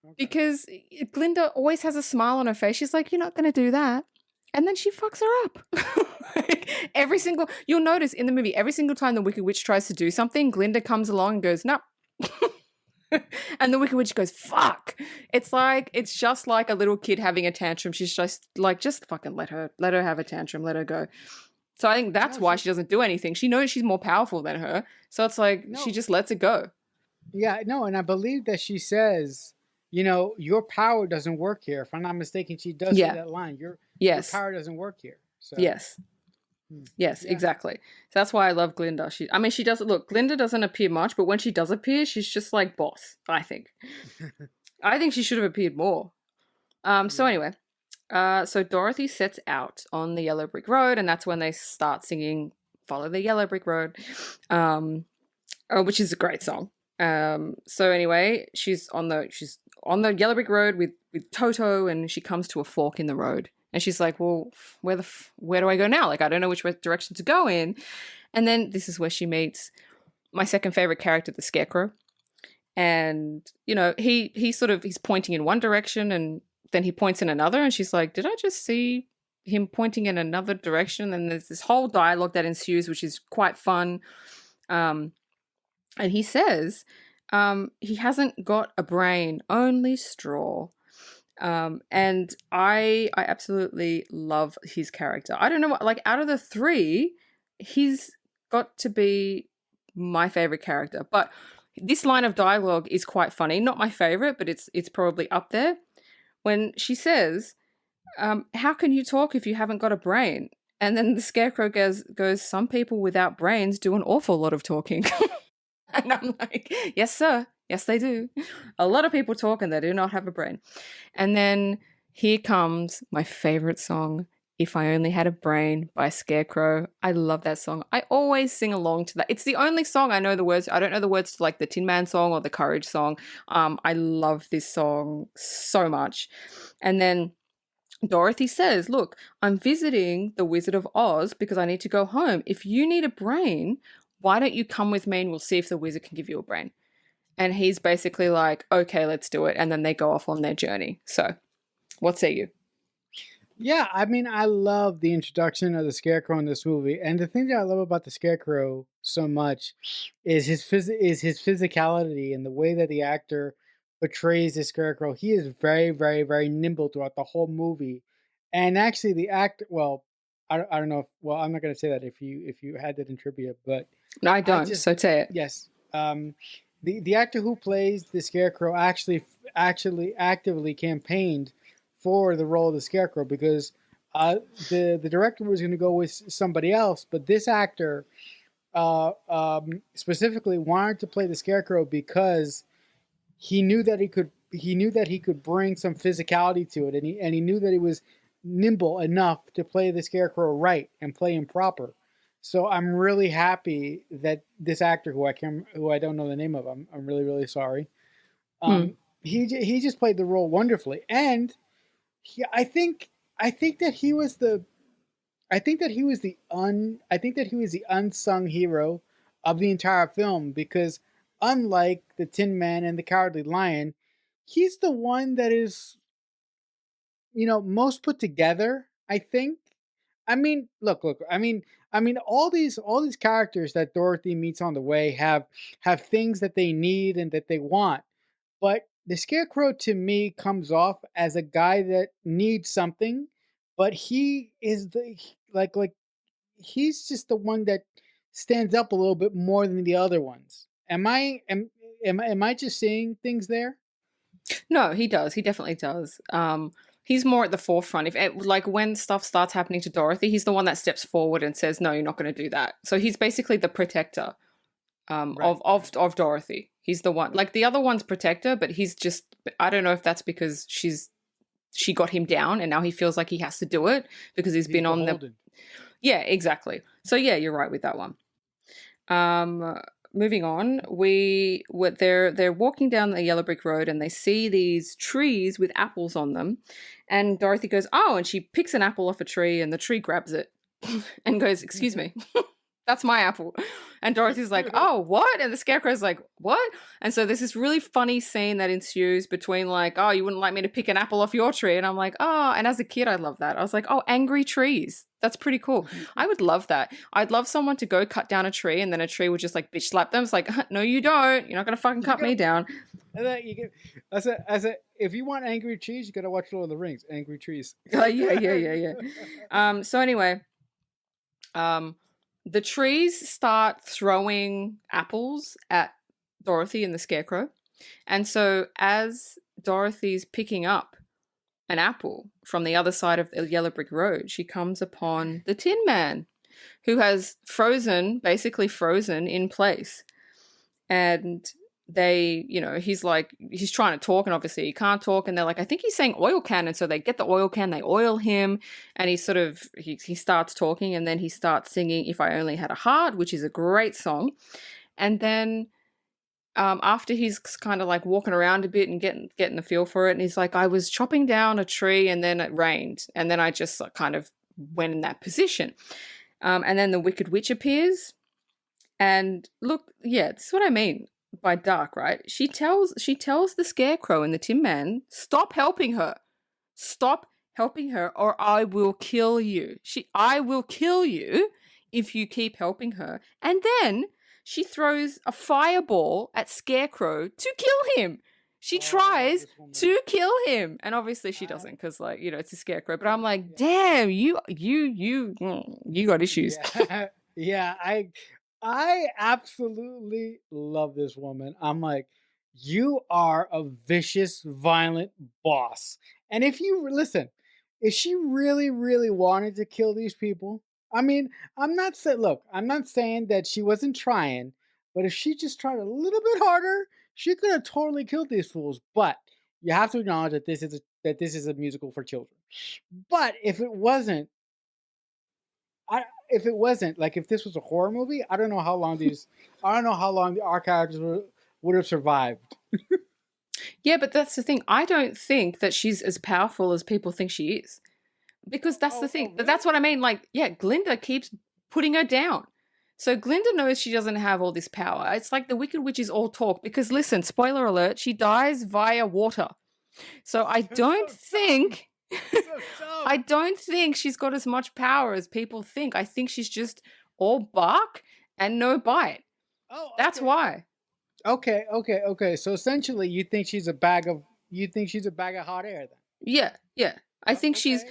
Okay. Because Glinda always has a smile on her face. She's like, you're not going to do that. And then she fucks her up. You'll notice in the movie, every single time the Wicked Witch tries to do something, Glinda comes along and goes, no. And the Wicked Witch goes, fuck. It's just like a little kid having a tantrum. She's just like, just fucking let her have a tantrum, let her go. So I think that's why she doesn't do anything. She knows she's more powerful than her. So it's like, she just lets it go. Yeah, no, and I believe that she says, your power doesn't work here. If I'm not mistaken, she does say that line. Your power doesn't work here. So. Yes. Yes, exactly. So that's why I love Glinda. Glinda doesn't appear much, but when she does appear, she's just like boss, I think. I think she should have appeared more. So anyway, so Dorothy sets out on the yellow brick road, and that's when they start singing Follow the Yellow Brick Road, which is a great song. So anyway, she's on the yellow brick road with Toto, and she comes to a fork in the road. And she's like, well, where do I go now? Like, I don't know which direction to go in. And then this is where she meets my second favorite character, the Scarecrow. And, he's pointing in one direction and then he points in another. And she's like, did I just see him pointing in another direction? And there's this whole dialogue that ensues, which is quite fun. And he says, he hasn't got a brain, only straw. And I absolutely love his character. I don't know what, like, out of the three, he's got to be my favorite character. But this line of dialogue is quite funny. Not my favorite, but it's probably up there. When she says, how can you talk if you haven't got a brain? And then the Scarecrow goes, some people without brains do an awful lot of talking. And I'm like, yes, sir. Yes, they do. A lot of people talk and they do not have a brain. And then here comes my favorite song, If I Only Had a Brain by Scarecrow. I love that song. I always sing along to that. It's the only song I know the words. I don't know the words to like the Tin Man song or the Courage song. I love this song so much. And then Dorothy says, look, I'm visiting the Wizard of Oz because I need to go home. If you need a brain, why don't you come with me and we'll see if the wizard can give you a brain? And he's basically like, okay, let's do it. And then they go off on their journey. So what say you? Yeah, I mean, I love the introduction of the Scarecrow in this movie. And the thing that I love about the Scarecrow so much is his physicality and the way that the actor portrays the Scarecrow. He is very, very, very nimble throughout the whole movie. And actually the actor, well, I don't know if, well, I'm not going to say that if you had that in trivia, but no, I don't. So say it. Yes. The actor who plays the Scarecrow actually actively campaigned for the role of the Scarecrow because the director was going to go with somebody else, but this actor specifically wanted to play the Scarecrow because he knew that he could bring some physicality to it, and he knew that he was nimble enough to play the Scarecrow right and play him proper. So I'm really happy that this actor, who I don't know the name of, I'm really, really sorry. He just played the role wonderfully, and I think that he was the unsung hero of the entire film because unlike the Tin Man and the Cowardly Lion, he's the one that is, most put together. I think. I mean, look. I mean, all these characters that Dorothy meets on the way have things that they need and that they want, but the Scarecrow to me comes off as a guy that needs something, but he is he's just the one that stands up a little bit more than the other ones. Am I just seeing things there? No, he does. He definitely does. He's more at the forefront. Like when stuff starts happening to Dorothy, he's the one that steps forward and says, "No, you're not going to do that." So he's basically the protector right. of Dorothy. He's the one. Like the other one's protector, but he's just. I don't know if that's because she got him down, and now he feels like he has to do it because he's been on the. Yeah, exactly. So yeah, you're right with that one. moving on, they're walking down the yellow brick road and they see these trees with apples on them, and Dorothy goes, "Oh," and she picks an apple off a tree, and the tree grabs it and goes, "Excuse me." That's my apple. And Dorothy's like, "Oh, what?" And the Scarecrow's like, "What?" And so there's this really funny scene that ensues between like, "Oh, you wouldn't like me to pick an apple off your tree." And I'm like, "Oh," and as a kid, I love that. I was like, "Oh, angry trees. That's pretty cool." I would love that. I'd love someone to go cut down a tree and then a tree would just like bitch slap them. It's like, "No, you don't. You're not going to fucking cut me down." And then you get, if you want angry trees, you gotta watch Lord of the Rings. Angry trees. Yeah. So anyway, the trees start throwing apples at Dorothy and the Scarecrow. And so as Dorothy's picking up an apple from the other side of the yellow brick road, she comes upon the Tin Man, who has basically frozen in place. And he's trying to talk, and obviously he can't talk, and they're like, I think he's saying oil can, and so they get the oil can, they oil him, and he starts talking, and then he starts singing If I Only Had a Heart, which is a great song. And then after he's kind of like walking around a bit and getting the feel for it, and he's like, I was chopping down a tree and then it rained, and then I just kind of went in that position. And then the Wicked Witch appears, and look, yeah, this is what I mean by dark, right? She tells the Scarecrow and the Tin Man, stop helping her, or I will kill you. I will kill you if you keep helping her. And then she throws a fireball at Scarecrow to kill him. She tries to kill him, and obviously she doesn't, because it's a Scarecrow. But I'm like, damn, you got issues. Yeah, I absolutely love this woman. I'm like, you are a vicious, violent boss. And if she really, really wanted to kill these people, I mean, I'm not saying that she wasn't trying, but if she just tried a little bit harder, she could have totally killed these fools. But you have to acknowledge that this is a musical for children. But if it wasn't, like if this was a horror movie, I don't know how long our characters would have survived. Yeah, but that's the thing. I don't think that she's as powerful as people think she is. Because that's the thing. Really? That's what I mean. Like, yeah, Glinda keeps putting her down. So Glinda knows she doesn't have all this power. It's like the Wicked Witch is all talk. Because listen, spoiler alert, she dies via water. So I don't think I don't think she's got as much power as people think. I think she's just all bark and no bite. Oh, okay. That's why. Okay. So essentially, you think she's a bag of hot air then? Yeah. I think she's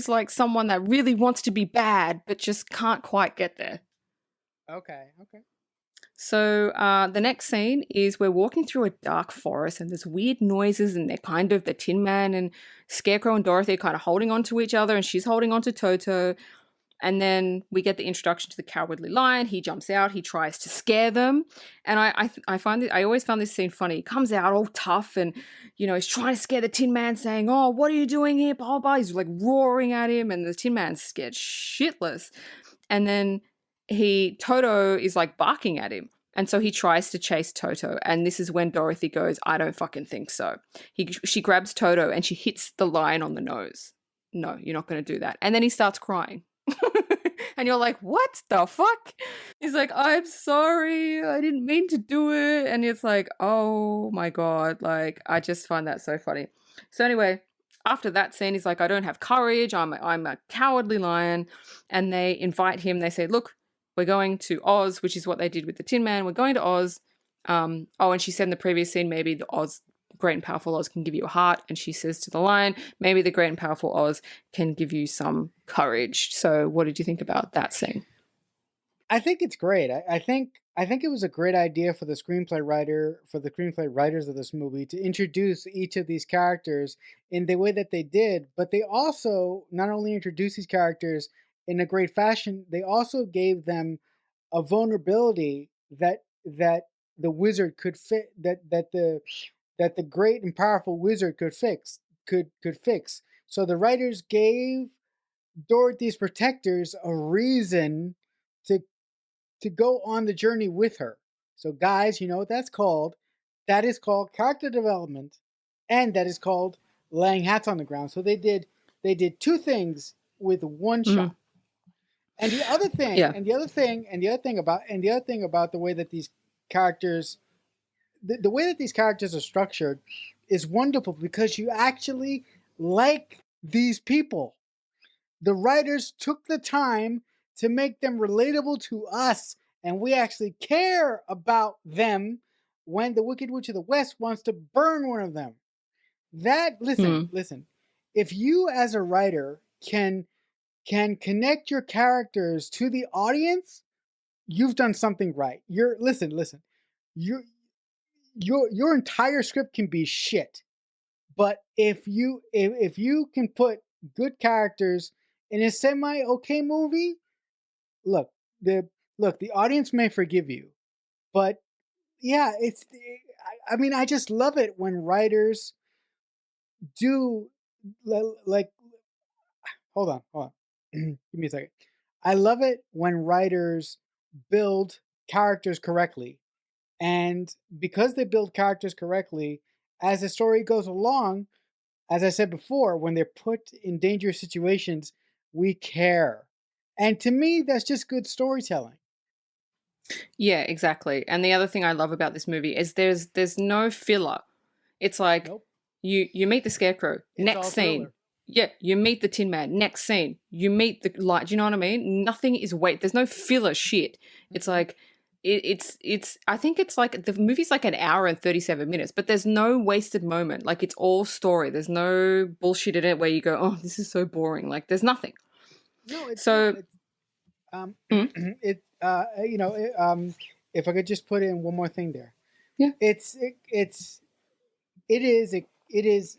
like someone that really wants to be bad but just can't quite get there. Okay. So the next scene is we're walking through a dark forest and there's weird noises, and they're kind of the Tin Man and Scarecrow and Dorothy are kind of holding on to each other, and she's holding on to Toto. And then we get the introduction to the Cowardly Lion. He jumps out. He tries to scare them. And I always found this scene funny. He comes out all tough and, he's trying to scare the Tin Man, saying, oh, what are you doing here? Blah, blah. He's like roaring at him, and the Tin Man's scared shitless. And then Toto is like barking at him. And so he tries to chase Toto. And this is when Dorothy goes, I don't fucking think so. She grabs Toto and she hits the lion on the nose. No, you're not going to do that. And then he starts crying. And you're like, what the fuck? He's like, I'm sorry, I didn't mean to do it. And it's like, oh my God, like, I just find that so funny. So anyway, after that scene, he's like, I don't have courage, I'm a cowardly lion. And they invite him, they say, look, we're going to Oz, which is what they did with the Tin Man. We're going to Oz. And she said in the previous scene, maybe the Great and Powerful Oz can give you a heart. And she says to the lion, maybe the Great and Powerful Oz can give you some courage. So what did you think about that scene? I think it's great. I think it was a great idea for the screenplay writers of this movie to introduce each of these characters in the way that they did, but they also not only introduced these characters in a great fashion, they also gave them a vulnerability that the wizard could fit, that the great and powerful wizard could fix. So the writers gave Dorothy's protectors a reason to go on the journey with her. So, guys, you know what that's called? That is called character development, and that is called laying hats on the ground. So they did two things with one Mhm. shot. And the other thing, Yeah. and the other thing, and the other thing about, and the other thing about the way that these characters, the way that these characters are structured, is wonderful because you actually like these people. The writers took the time to make them relatable to us, and we actually care about them when the Wicked Witch of the West wants to burn one of them. That listen, Mm. listen. If you as a writer can connect your characters to the audience, you've done something right. You're listen. Your your entire script can be shit, but if you can put good characters in a semi okay movie, look the the audience may forgive you, but yeah, I mean, I just love it when writers do like hold on, give me a second. I love it when writers build characters correctly, and because they build characters correctly, as the story goes along, as I said before, when they're put in dangerous situations, we care. And to me, that's just good storytelling. Yeah, exactly. And the other thing I love about this movie is there's no filler. It's like Nope. you meet the Scarecrow, It's next all scene. thriller. Yeah, you meet the Tin Man, next scene. You meet the light. Do you know what I mean? Nothing is wait. There's no filler shit. It's Mm-mm. like it's I think it's like the movie's like an hour and 37 minutes, but there's no wasted moment. Like it's all story. There's no bullshit in it where you go, "Oh, this is so boring." Like there's nothing. No, it's not. So, It's um, mm, if I could just put in one more thing there, yeah. it is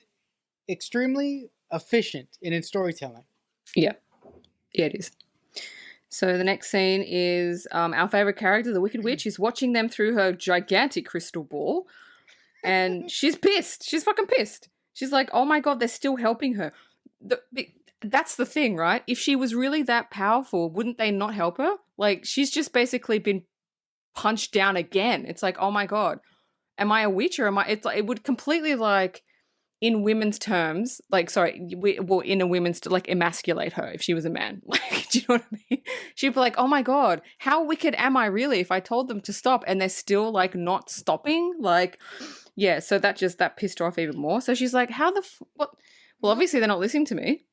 extremely efficient in its storytelling. Yeah. Yeah, it is. So the next scene is our favorite character, the Wicked Witch, is watching them through her gigantic crystal ball, and she's pissed. She's fucking pissed. She's like, "Oh my god, they're still helping her." That's the thing, right? If she was really that powerful, wouldn't they not help her? Like, she's just basically been punched down again. It's like, oh my god, am I a witch or am I? It's like, it would completely like in women's terms, like, sorry, in a women's to like emasculate her if she was a man. Like, do you know what I mean? She'd be like, oh my God, how wicked am I really if I told them to stop and they're still like not stopping? Like, yeah, so that pissed her off even more. So she's like, what? Well, No, obviously they're not listening to me.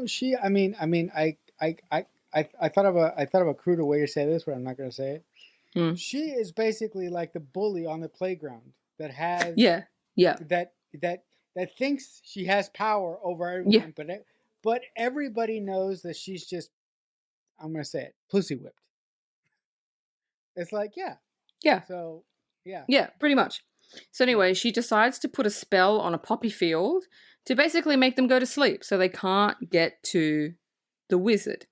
She. I thought of a cruder way to say this, but I'm not going to say it. Mm. She is basically like the bully on the playground that has Yeah, yeah, that that that thinks she has power over yeah, everyone, but everybody knows that she's just, I'm going to say it, pussy whipped. It's like, yeah. yeah. So, yeah. Yeah, pretty much. So Yeah. anyway, she decides to put a spell on a poppy field to basically make them go to sleep so they can't get to the wizard.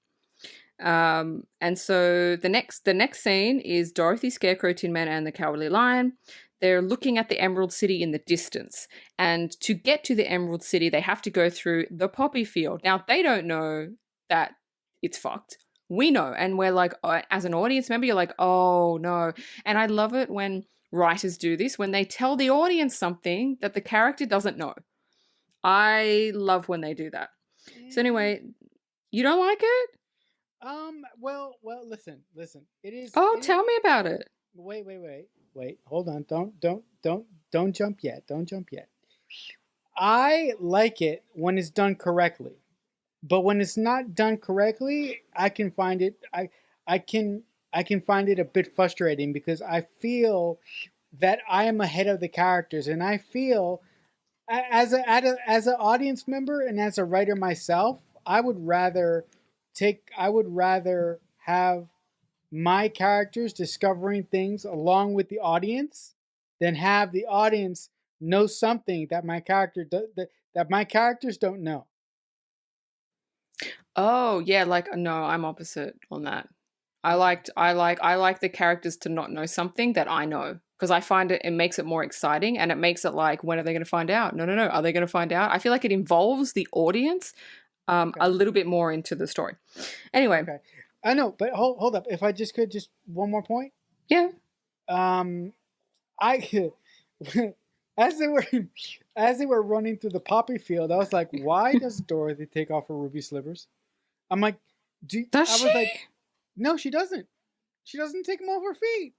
And so the next scene is Dorothy, Scarecrow, Tin Man, and the Cowardly Lion. They're looking at the Emerald City in the distance. And to get to the Emerald City, they have to go through the poppy field. Now, they don't know that it's fucked. We know. And we're like, as an audience member, you're like, oh no. And I love it when writers do this, when they tell the audience something that the character doesn't know. I love when they do that. So Mm, anyway, you don't like it? well, listen. It is. Oh, It is. tell me about it. Wait. Hold on. Don't jump yet. Don't jump yet. I like it when it's done correctly, but when it's not done correctly, I can find it. I can I can find it a bit frustrating because I feel that I am ahead of the characters, and I feel as an audience member and as a writer myself, I would rather have my characters discovering things along with the audience than have the audience know something that that my characters don't know. Oh, yeah, like no, I'm opposite on that. I like the characters to not know something that I know because I find it makes it more exciting and it makes it like when are they going to find out? No, no, no. Are they going to find out? I feel like it involves the audience Okay. a little bit more into the story. Anyway, Okay. I know, but hold up. If I just could, just one more point. Yeah. I as they were running through the poppy field, I was like, why does Dorothy take off her ruby slivers? I'm like, Does I she? was like, no, she doesn't. She doesn't take them off her feet.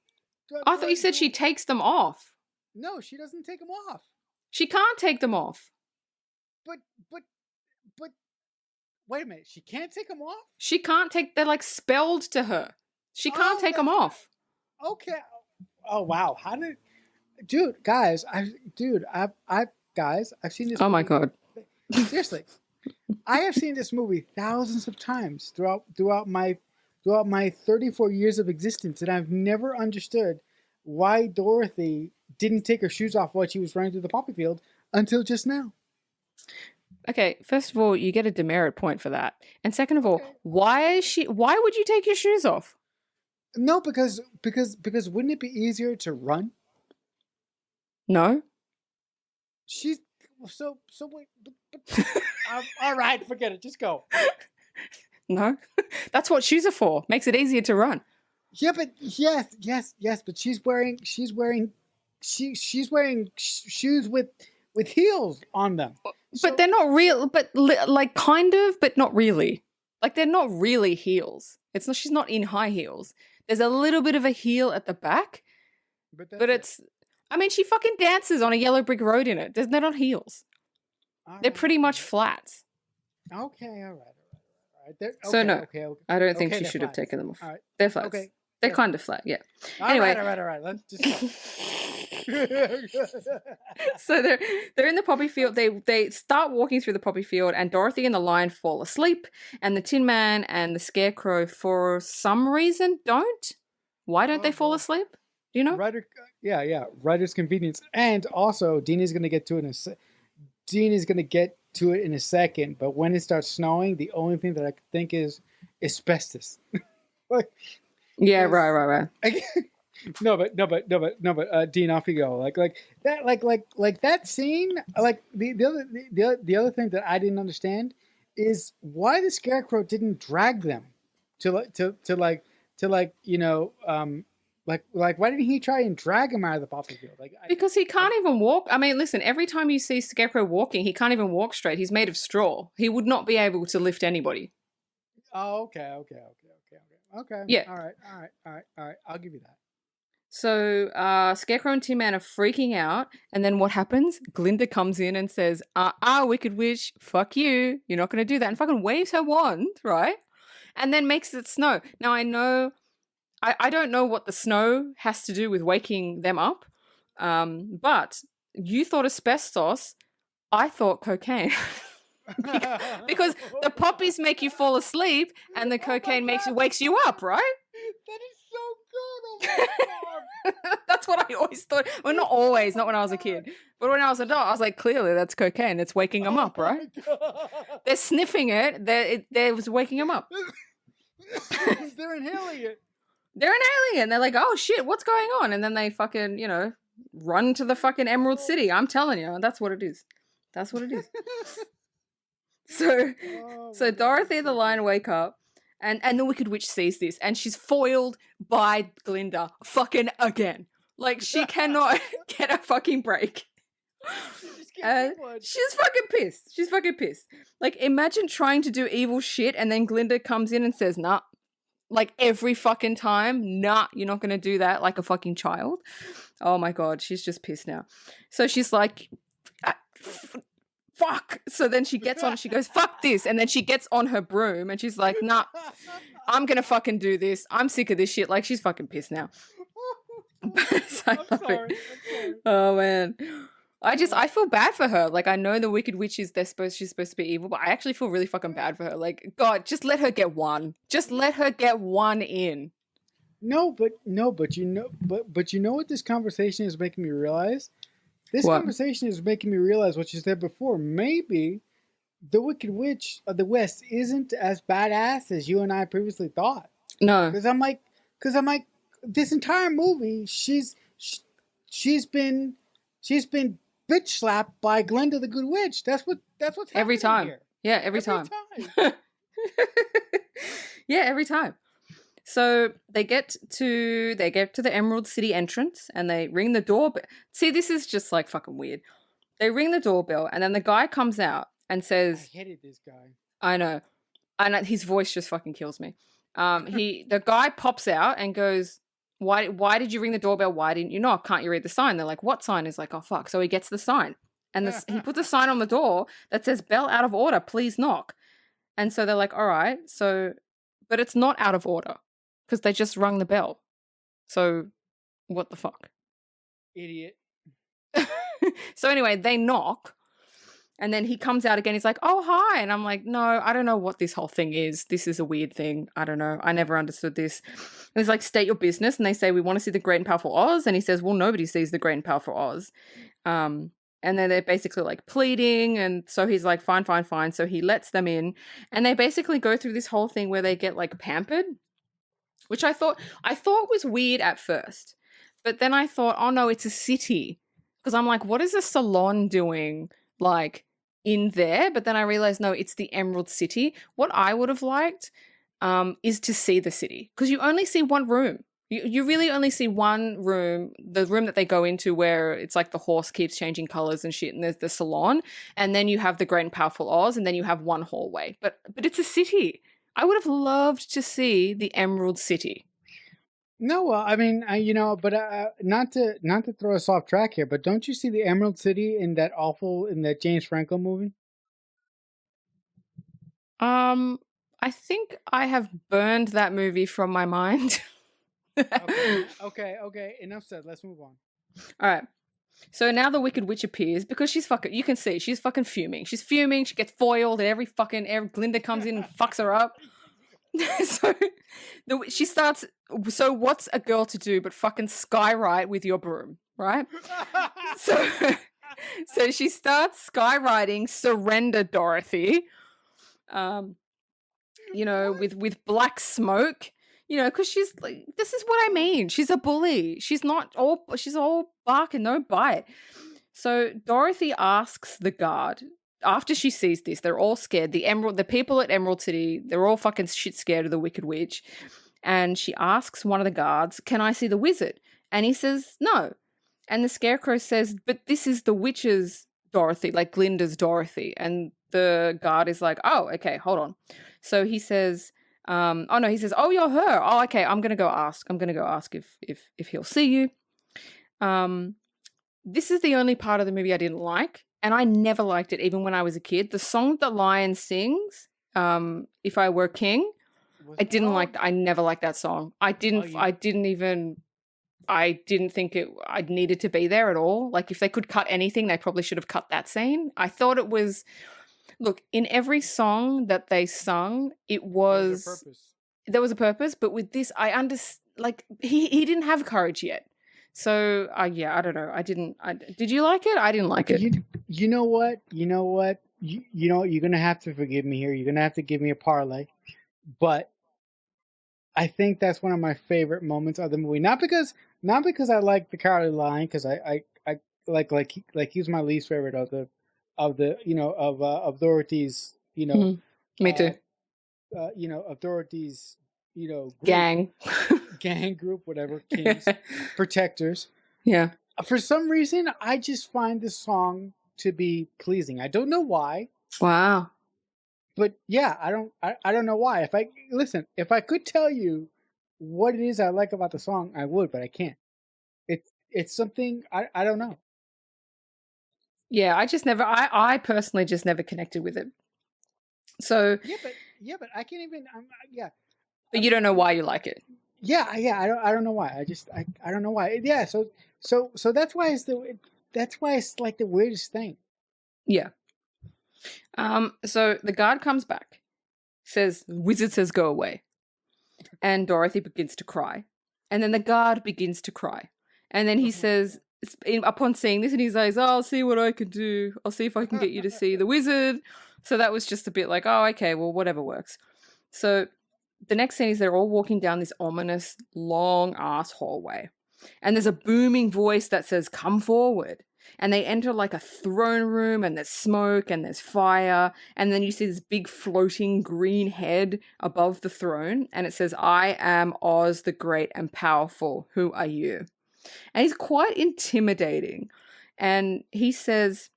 I thought you said she takes them off. No, she doesn't take them off. She can't take them off. But wait a minute. She can't take them off? She can't take. They're like spelled to her. She can't take them off. Okay. Oh wow. How did, guys? I've seen this. Oh my god. Seriously, I have seen this movie thousands of times throughout my 34 years of existence, and I've never understood why Dorothy didn't take her shoes off while she was running through the poppy field until just now. Okay, first of all, you get a demerit point for that. And second of all, why would you take your shoes off? No, because wouldn't it be easier to run? No. She's so wait. All right, forget it. Just go. No. That's what shoes are for. Makes it easier to run. Yeah, but yes, but she's wearing shoes with heels on them. But they're not real, but like kind of, but not really. Like they're not really heels. It's not. She's not in high heels. There's a little bit of a heel at the back, but it's. I mean, she fucking dances on a yellow brick road in it. They're not heels. They're pretty much flats. Okay, all right. So no, okay. I don't think she should have taken them off. All right. They're flats. Okay. They're kind of flat, yeah. Anyway, all right. Let's just. So they're in the poppy field. They start walking through the poppy field, and Dorothy and the lion fall asleep, and the Tin Man and the Scarecrow, for some reason, don't. Why don't they fall asleep? Do you know? Writer's convenience, and also Dean is going to get to it in a second. But when it starts snowing, the only thing that I can think is asbestos. Yeah, right. No, but Dean, off you go. Like that scene. Like the other thing that I didn't understand is why the Scarecrow didn't drag them to why didn't he try and drag him out of the poppy field? Because he can't even walk. I mean, listen, every time you see Scarecrow walking, he can't even walk straight. He's made of straw. He would not be able to lift anybody. Oh, okay. Yeah. All right. I'll give you that. So Scarecrow and Tin Man are freaking out, and then what happens? Glinda comes in and says, Wicked Witch, fuck you. You're not going to do that. And fucking waves her wand, right? And then makes it snow. Now, I know, I don't know what the snow has to do with waking them up, but you thought asbestos, I thought cocaine. Because the poppies make you fall asleep, and the cocaine wakes you up, right? That is so good. Oh my God. That's what I always thought. Well, not always, not when I was a kid. But when I was an adult, I was like, clearly that's cocaine. It's waking them up, right? They're sniffing it. It was waking them up. They're inhaling it. They're inhaling it. And they're like, oh shit, what's going on? And then they fucking, run to the fucking Emerald City. I'm telling you, that's what it is. That's what it is. So Dorothy the lion wake up. And the Wicked Witch sees this, and she's foiled by Glinda fucking again. Like, she cannot get a fucking break. She's fucking pissed. She's fucking pissed. Like, imagine trying to do evil shit, and then Glinda comes in and says, nah. Like, every fucking time, nah, you're not going to do that like a fucking child. Oh my God, she's just pissed now. So she's like, fuck. So then she gets on, she goes, fuck this. And then she gets on her broom and she's like, nah, I'm going to fucking do this. I'm sick of this shit. Like, she's fucking pissed now. I love it. Oh man. I feel bad for her. Like, I know the Wicked Witch she's supposed to be evil, but I actually feel really fucking bad for her. Like, God, just let her get one. Just let her get one in. But you know what this conversation is making me realize? This conversation is making me realize what you said before. Maybe the Wicked Witch of the West isn't as badass as you and I previously thought. No, because I'm like, this entire movie, she's been bitch slapped by Glinda the Good Witch. That's what's happening every time. Here. Yeah, every time. Yeah, every time. So they get to the Emerald City entrance and they ring the doorbell. See, this is just like fucking weird. They ring the doorbell and then the guy comes out and I says, hated this guy. I know. And his voice just fucking kills me. The guy pops out and goes, why did you ring the doorbell? Why didn't you knock? Can't you read the sign? They're like, what sign? He's like, oh fuck. So he gets the sign. And he puts a sign on the door that says, bell out of order, please knock. And so they're like, all right. So, but it's not out of order because they just rung the bell. So what the fuck? Idiot. So anyway, they knock. And then he comes out again. He's like, oh, hi. And I'm like, no, I don't know what this whole thing is. This is a weird thing. I don't know. I never understood this. And he's like, state your business. And they say, we want to see the great and powerful Oz. And he says, well, nobody sees the great and powerful Oz. And then they're basically like pleading. And so he's like, fine, fine, fine. So he lets them in. And they basically go through this whole thing where they get like pampered, which I thought was weird at first. But then I thought, oh, no, it's a city. Because I'm like, what is a salon doing like in there? But then I realized, no, it's the Emerald City. What I would have liked is to see the city. Because you only see one room. You really only see one room, the room that they go into where it's like the horse keeps changing colors and shit, and there's the salon, and then you have the great and powerful Oz, and then you have one hallway. But it's a city. I would have loved to see the Emerald City. No, well, I mean, but not to throw us off track here, but don't you see the Emerald City in that James Franco movie? I think I have burned that movie from my mind. Okay. Enough said. Let's move on. All right. So now the Wicked Witch appears because she's fucking. You can see she's fucking fuming. She's fuming. She gets foiled, and every Glinda comes in and fucks her up. So she starts. So what's a girl to do but fucking skywrite with your broom, right? So she starts skywriting "Surrender, Dorothy." With black smoke. Because she's like, this is what I mean. She's a bully. She's all bark and no bite. So Dorothy asks the guard, after she sees this, they're all scared. The people at Emerald City, they're all fucking shit scared of the Wicked Witch. And she asks one of the guards, can I see the wizard? And he says, no. And the Scarecrow says, but this is the witch's Dorothy, like Glinda's Dorothy. And the guard is like, oh, okay, hold on. So he says, he says, oh, you're her. Oh, okay, I'm going to go ask if he'll see you. This is the only part of the movie I didn't like, and I never liked it even when I was a kid. The song the lion sings, If I Were King, I never liked that song. I didn't think I needed to be there at all. Like if they could cut anything, they probably should have cut that scene. I thought it was, look, in every song that they sung, there was a purpose, but with this, I understand, like, he didn't have courage yet. So, I don't know. Did you like it? I didn't like it. You know what? You're going to have to forgive me here. You're going to have to give me a parlay. But I think that's one of my favorite moments of the movie. Not because I like the cowardly lion, because I like he's my least favorite of Dorothy's, Mm-hmm. Me too. Of Dorothy's, group, gang group, whatever, kings, protectors. Yeah. For some reason, I just find this song to be pleasing. I don't know why. Wow. But yeah, I don't know why. If I could tell you what it is I like about the song, I would, but I can't. It's something I don't know. Yeah, I personally just never connected with it. So yeah, but I can't even. But you don't know why you like it. Yeah. I don't know why. I don't know why. Yeah. So that's why it's like the weirdest thing. Yeah. So the guard comes back, says, wizard says go away. And Dorothy begins to cry. And then the guard begins to cry. And then he says, upon seeing this, and he says, oh, I'll see what I can do. I'll see if I can get you to see the wizard. So that was just a bit like, oh, okay, well, whatever works. So the next scene is they're all walking down this ominous, long-ass hallway. And there's a booming voice that says, come forward. And they enter like a throne room, and there's smoke and there's fire. And then you see this big floating green head above the throne. And it says, "I am Oz the Great and Powerful. Who are you?" And he's quite intimidating. And he says,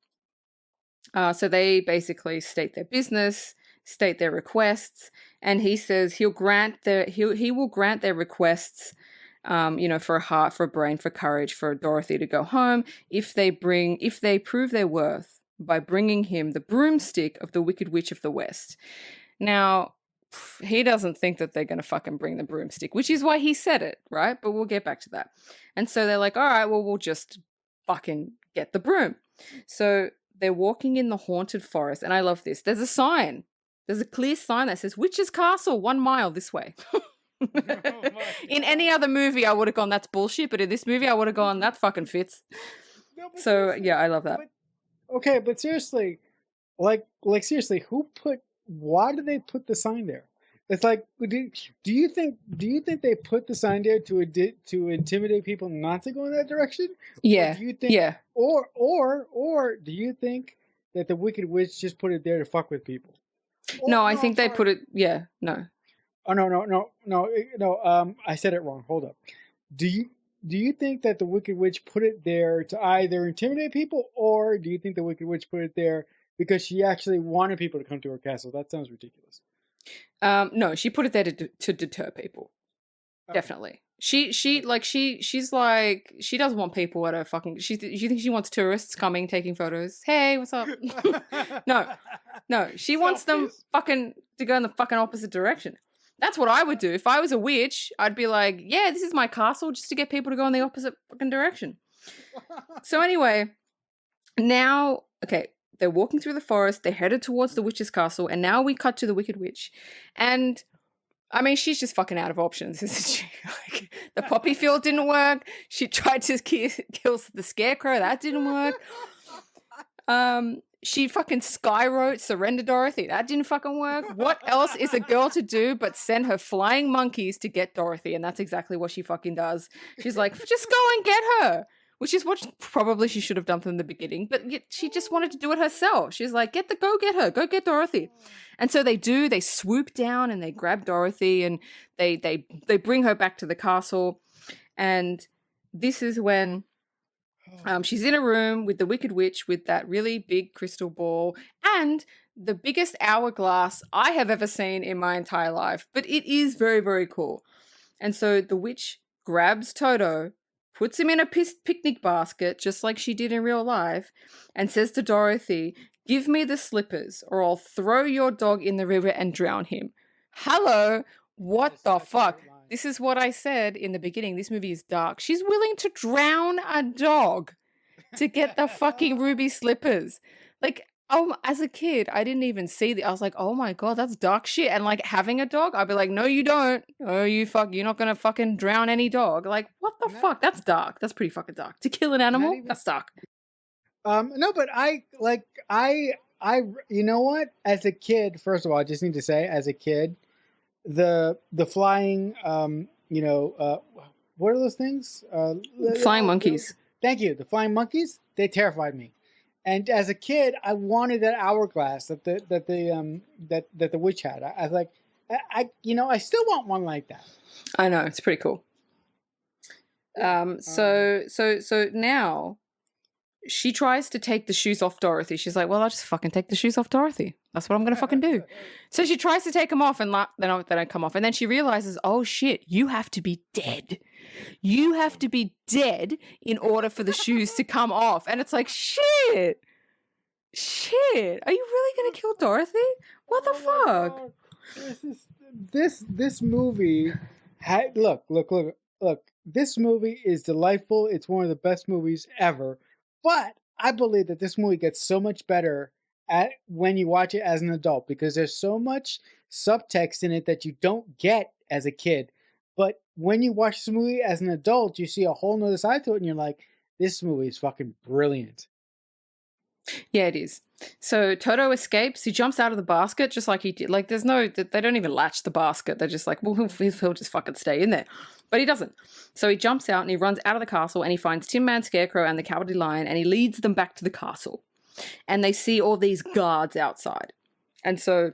so they basically state their business, state their requests. And he says he will grant their requests, for a heart, for a brain, for courage, for Dorothy to go home if they prove their worth by bringing him the broomstick of the Wicked Witch of the West. Now, he doesn't think that they're going to fucking bring the broomstick, which is why he said it, right? But we'll get back to that. And so they're like, all right, well, we'll just fucking get the broom. So they're walking in the haunted forest, and I love this. There's a sign. There's a clear sign that says, "Witch's Castle, 1 mile this way." In any other movie, I would have gone, that's bullshit. But in this movie, I would have gone, that fucking fits. No, so yeah, I love that. But seriously, like seriously, why did they put the sign there? It's like, do you think they put the sign there to intimidate people not to go in that direction? Yeah. Or do you think, or do you think that the Wicked Witch just put it there to fuck with people? I think they put it. Yeah, no. Oh no! I said it wrong. Hold up. Do you think that the Wicked Witch put it there to either intimidate people, or do you think the Wicked Witch put it there because she actually wanted people to come to her castle? That sounds ridiculous. No, she put it there to deter people. Okay. Definitely. She's like, she doesn't want people at her fucking. You think she wants tourists coming taking photos? Hey, what's up? No, she wants them fucking to go in the fucking opposite direction. That's what I would do. If I was a witch, I'd be like, yeah, this is my castle, just to get people to go in the opposite fucking direction. So anyway, now, okay, they're walking through the forest, they're headed towards the witch's castle, and now we cut to the Wicked Witch. And, I mean, she's just fucking out of options, isn't she? Like, the poppy field didn't work. She tried to kill the Scarecrow. That didn't work. She fucking skywrote "Surrender, Dorothy." That didn't fucking work. What else is a girl to do but send her flying monkeys to get Dorothy? And that's exactly what she fucking does. She's like, just go and get her. Which is what probably she should have done from the beginning. But she just wanted to do it herself. She's like, go get her. Go get Dorothy. And so they do. They swoop down and they grab Dorothy and they bring her back to the castle. And this is when... she's in a room with the Wicked Witch with that really big crystal ball and the biggest hourglass I have ever seen in my entire life. But it is very, very cool. And so the witch grabs Toto, puts him in a picnic basket, just like she did in real life, and says to Dorothy, "Give me the slippers or I'll throw your dog in the river and drown him." Hello? What the fuck? This is what I said in the beginning. This movie is dark. She's willing to drown a dog to get the fucking ruby slippers. Like, as a kid, I didn't even see I was like, oh my God, that's dark shit. And like having a dog, I'd be like, no, you don't. Oh, you're not going to fucking drown any dog. Like, what the fuck? That's dark. That's pretty fucking dark. To kill an animal, that's dark. No, but I you know what? As a kid, first of all, I just need to say, as a kid, the flying, what are those things? Flying monkeys. Thank you. The flying monkeys, they terrified me. And as a kid, I wanted that hourglass that the witch had. I was like, I still want one like that. I know, it's pretty cool. So now she tries to take the shoes off Dorothy. She's like, well, I'll just fucking take the shoes off Dorothy. That's what I'm going to fucking do. So she tries to take them off and they don't come off. And then she realizes, oh shit, you have to be dead. You have to be dead in order for the shoes to come off. And it's like, shit. Are you really going to kill Dorothy? What the fuck? This movie look. This movie is delightful. It's one of the best movies ever. But I believe that this movie gets so much better when you watch it as an adult, because there's so much subtext in it that you don't get as a kid. But when you watch this movie as an adult, you see a whole nother side to it, and you're like, this movie is fucking brilliant. Yeah, it is. So Toto escapes. He jumps out of the basket just like he did. Like, there's no, they don't even latch the basket. They're just like, well, he'll just fucking stay in there. But he doesn't. So he jumps out and he runs out of the castle and he finds Tin Man, Scarecrow, and the Cowardly Lion, and he leads them back to the castle. And they see all these guards outside. And so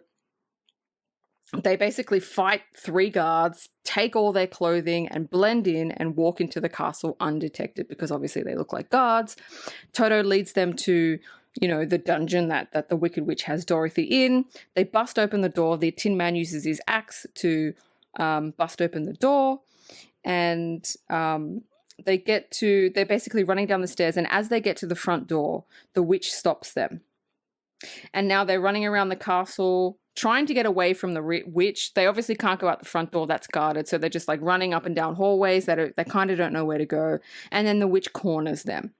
they basically fight 3 guards, take all their clothing and blend in and walk into the castle undetected because obviously they look like guards. Toto leads them to, you know, the dungeon that the Wicked Witch has Dorothy in. They bust open the door. The Tin Man uses his axe to bust open the door. And they're basically running down the stairs. And as they get to the front door, the witch stops them. And now they're running around the castle trying to get away from the witch. They obviously can't go out the front door, that's guarded, so they're just like running up and down hallways that they kind of don't know where to go. And then the witch corners them.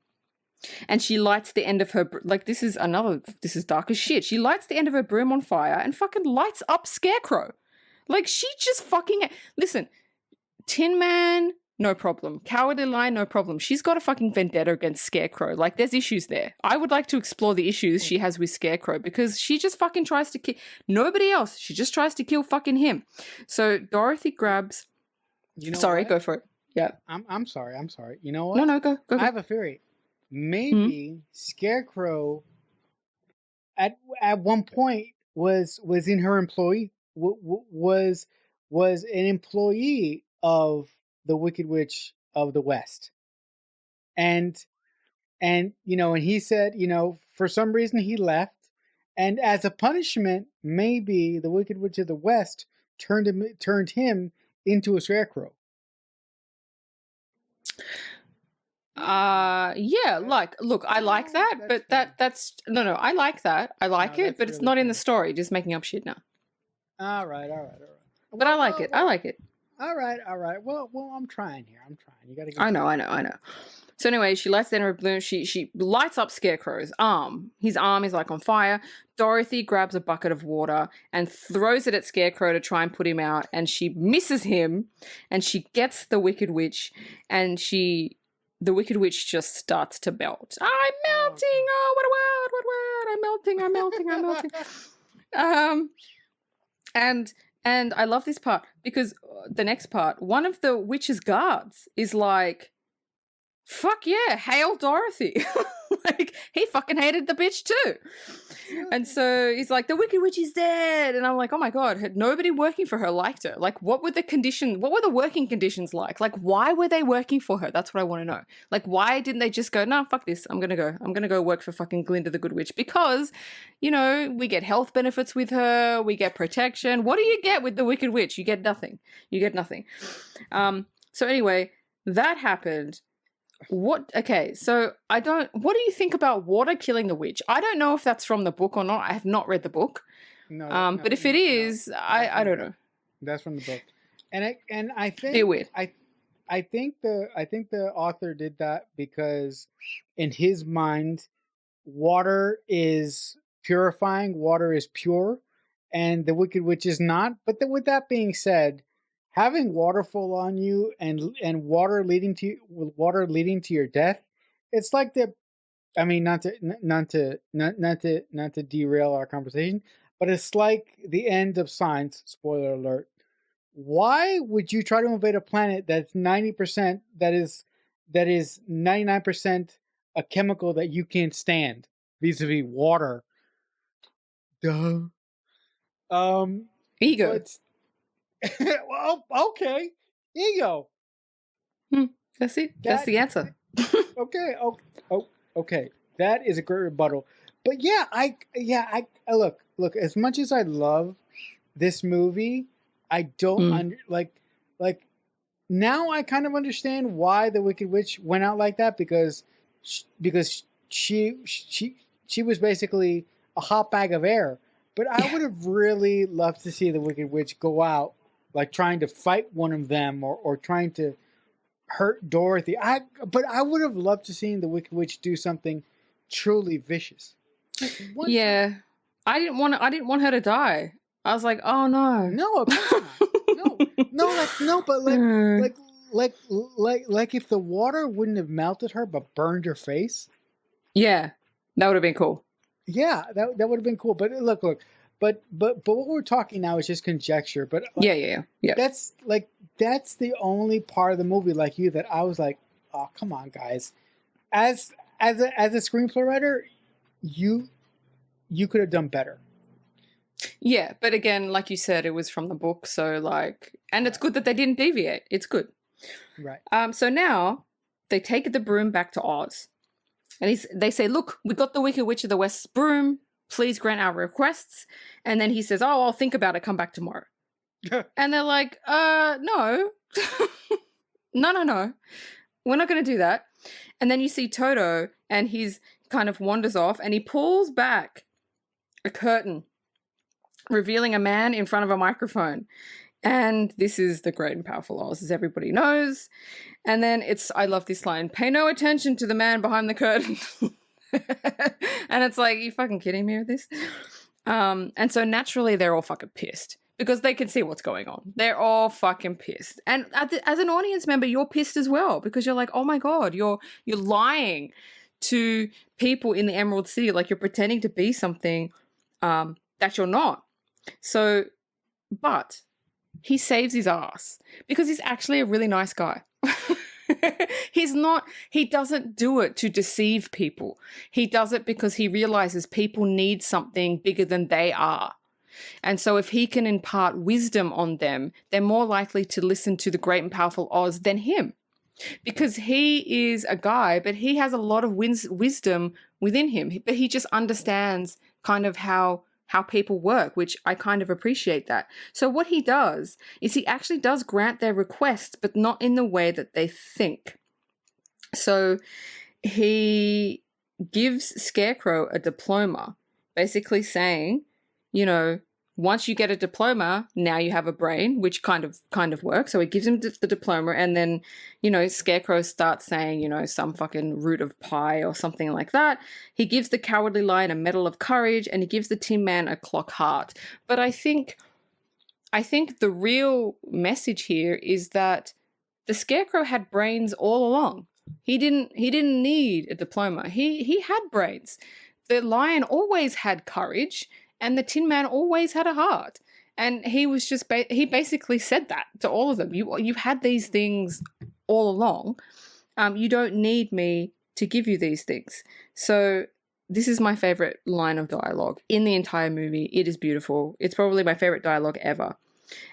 And she lights the end of her, like, this is dark as shit. She lights the end of her broom on fire and fucking lights up Scarecrow. Like, she just fucking, listen, Tin Man, no problem. Cowardly Lion, no problem. She's got a fucking vendetta against Scarecrow. Like, there's issues there. I would like to explore the issues she has with Scarecrow because she just fucking tries to kill nobody else. She just tries to kill fucking him. So Dorothy grabs. You know sorry, what? Go for it. Yeah. I'm sorry. You know what? No, go. I have a theory. Maybe Scarecrow at one point was in her employee was an employee of the Wicked Witch of the West. And you know, and he said, you know, for some reason he left, and as a punishment, maybe the Wicked Witch of the West turned him into a Scarecrow. Yeah, like, look, I like that, but that's no, I like that. I like it, but it's really not in the story. Just making up shit now. All right. But I like it. I like it. All right. Well, I'm trying here. You gotta. I know. So anyway, she lights the end of her balloon. She lights up Scarecrow's arm. His arm is like on fire. Dorothy grabs a bucket of water and throws it at Scarecrow to try and put him out. And she misses him. And she gets the Wicked Witch. And the Wicked Witch just starts to melt. I'm melting. Oh, what a word. I'm melting. And I love this part because the next part, one of the witch's guards is like, fuck yeah, hail Dorothy. Like, he fucking hated the bitch too. And so he's like, the Wicked Witch is dead. And I'm like, oh my God, nobody working for her liked her. Like, what were the working conditions like? Like, why were they working for her? That's what I want to know. Like, why didn't they just go, nah, fuck this. I'm going to go work for fucking Glinda the Good Witch because, you know, we get health benefits with her. We get protection. What do you get with the Wicked Witch? You get nothing. So anyway, that happened. Okay, so what do you think about water killing the witch? I don't know if that's from the book or not. I have not read the book. No, but if it is, I don't know. That's from the book. And I think be weird. I think the author did that because in his mind water is purifying, water is pure, and the Wicked Witch is not. But with that being said, having water fall on you and water leading to your death, it's like not to derail our conversation, but it's like the end of science. Spoiler alert. Why would you try to invade a planet that's 90% that is 99% a chemical that you can't stand, vis-a-vis water? Duh. Ego. Well, okay. Ego. That's it. That's the answer. Okay. Okay. That is a great rebuttal. But yeah, I look. As much as I love this movie, I don't like. Now I kind of understand why the Wicked Witch went out like that because she was basically a hot bag of air. But I would have really loved to see the Wicked Witch go out like trying to fight one of them or trying to hurt Dorothy. But I would have loved to see the Wicked Witch do something truly vicious. Yeah. I didn't want her to die. I was like, oh no. No, of course not. But if the water wouldn't have melted her but burned her face. Yeah. That would have been cool. Yeah, that would have been cool. But look, but what we're talking now is just conjecture. But Yeah. that's like that's the only part of the movie, like you, that I was like, oh, come on, guys. As a screenplay writer, you could have done better. Yeah, but again, like you said, it was from the book, so like, and it's good that they didn't deviate. It's good. Right. So now they take the broom back to Oz, and they say, "Look, we got the Wicked Witch of the West's broom. Please grant our requests." And then he says, "Oh, I'll think about it. Come back tomorrow." And they're like, no, no, we're not going to do that." And then you see Toto, and he's kind of wanders off, and he pulls back a curtain, revealing a man in front of a microphone. And this is the Great and Powerful Oz, as everybody knows. And then I love this line, "Pay no attention to the man behind the curtain." And it's like, you fucking kidding me with this? And so naturally they're all fucking pissed because they can see what's going on. They're all fucking pissed. And as an audience member, you're pissed as well because you're like, oh my God, you're lying to people in the Emerald City. Like, you're pretending to be something that you're not. So, but he saves his ass because he's actually a really nice guy. He doesn't do it to deceive people. He does it because he realizes people need something bigger than they are. And so if he can impart wisdom on them, they're more likely to listen to the Great and Powerful Oz than him. Because he is a guy, but he has a lot of wisdom within him. But he just understands kind of how people work, which I kind of appreciate that. So what he does is he actually does grant their requests, but not in the way that they think. So he gives Scarecrow a diploma, basically saying, you know, once you get a diploma, now you have a brain, which kind of works. So he gives him the diploma, and then, you know, Scarecrow starts saying, you know, some fucking root of pie or something like that. He gives the Cowardly Lion a Medal of Courage, and he gives the Tin Man a clock heart. But I think the real message here is that the Scarecrow had brains all along. He didn't need a diploma. He had brains. The lion always had courage, and the Tin Man always had a heart. And he was just, he basically said that to all of them. You had these things all along. You don't need me to give you these things. So this is my favorite line of dialogue in the entire movie. It is beautiful. It's probably my favorite dialogue ever.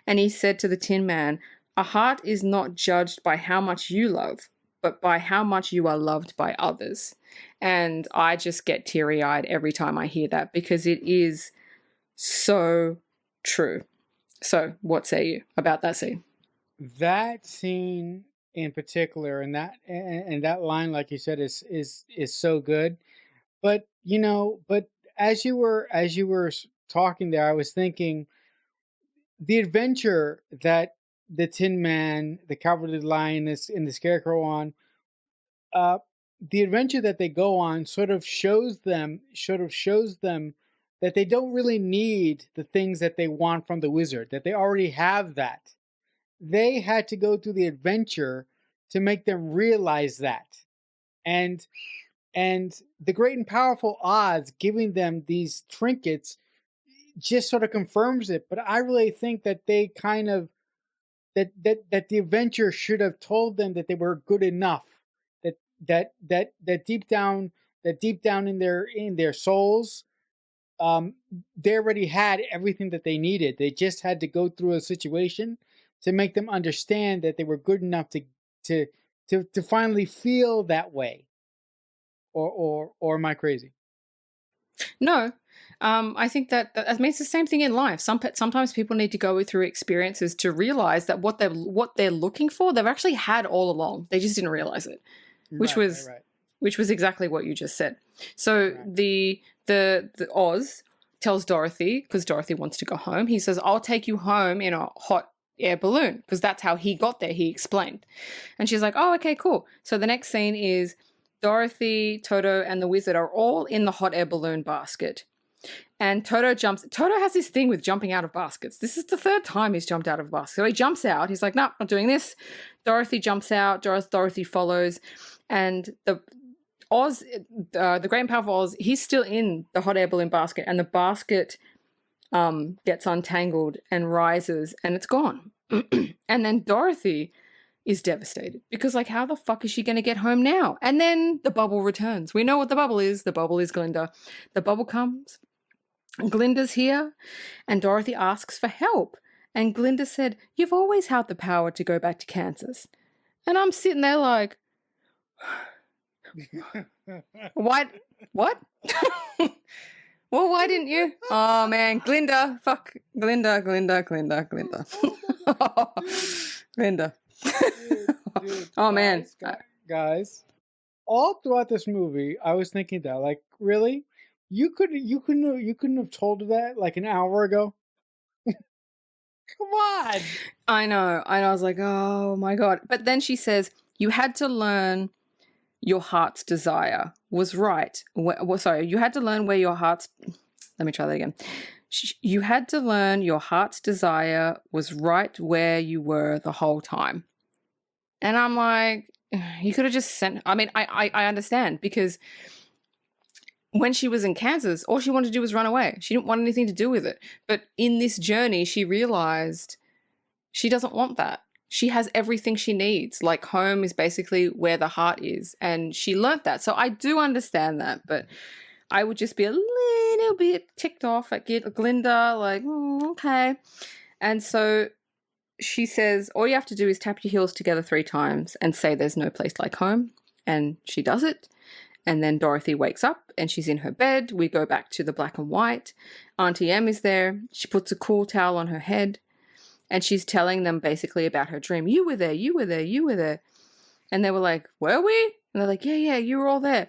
And he said to the Tin Man, "A heart is not judged by how much you love, but by how much you are loved by others." And I just get teary-eyed every time I hear that because it is so true. So what say you about that scene? That scene in particular, and that line, like you said, is so good. But you know, but as you were talking there, I was thinking the adventure that the Tin Man, the Cowardly Lion, and the Scarecrow on, the adventure that they go on sort of shows them that they don't really need the things that they want from the wizard, that they already have that. They had to go through the adventure to make them realize that. And the Great and Powerful Oz giving them these trinkets just sort of confirms it. But I really think that they kind of that the adventure should have told them that they were good enough. That deep down in their souls, they already had everything that they needed. They just had to go through a situation to make them understand that they were good enough to finally feel that way. Or am I crazy? No, I think that I mean it's the same thing in life. Sometimes people need to go through experiences to realize that what they're looking for, they've actually had all along. They just didn't realize it, which was exactly what you just said. So the Oz tells Dorothy, because Dorothy wants to go home. He says, "I'll take you home in a hot air balloon," because that's how he got there. He explained, and she's like, "Oh, okay, cool." So the next scene is Dorothy, Toto, and the wizard are all in the hot air balloon basket. And Toto has this thing with jumping out of baskets. This is the third time he's jumped out of a basket. So he jumps out. He's like, "Nah, not doing this." Dorothy jumps out. Dorothy follows. And Oz, the Great and Powerful Oz, he's still in the hot air balloon basket, and the basket gets untangled and rises, and it's gone. And then Dorothy is devastated because, like, how the fuck is she going to get home now? And then the bubble returns. We know what the bubble is. The bubble is Glinda. The bubble comes. Glinda's here, and Dorothy asks for help. And Glinda said, "You've always had the power to go back to Kansas." And I'm sitting there like, what? Well, why didn't you? Oh, man, Glinda. Fuck. Glinda. Glinda. Dude, oh, man. Guys, all throughout this movie, I was thinking that, like, really? You couldn't have told her that like an hour ago? Come on. I know. I was like, oh, my God. But then she says, you had to learn your heart's desire was right. Sorry, you had to learn where your heart's... Let me try that again. You had to learn your heart's desire was right where you were the whole time. And I'm like, you could have just sent... I mean, I understand because when she was in Kansas, all she wanted to do was run away. She didn't want anything to do with it. But in this journey, she realized she doesn't want that. She has everything she needs. Like, home is basically where the heart is. And she learnt that. So I do understand that. But I would just be a little bit ticked off at Glinda. Like, okay. And so she says, all you have to do is tap your heels together 3 times and say there's no place like home. And she does it. And then Dorothy wakes up and she's in her bed. We go back to the black and white. Auntie Em is there. She puts a cool towel on her head. And she's telling them basically about her dream. You were there. And they were like, were we? And they're like, yeah, you were all there.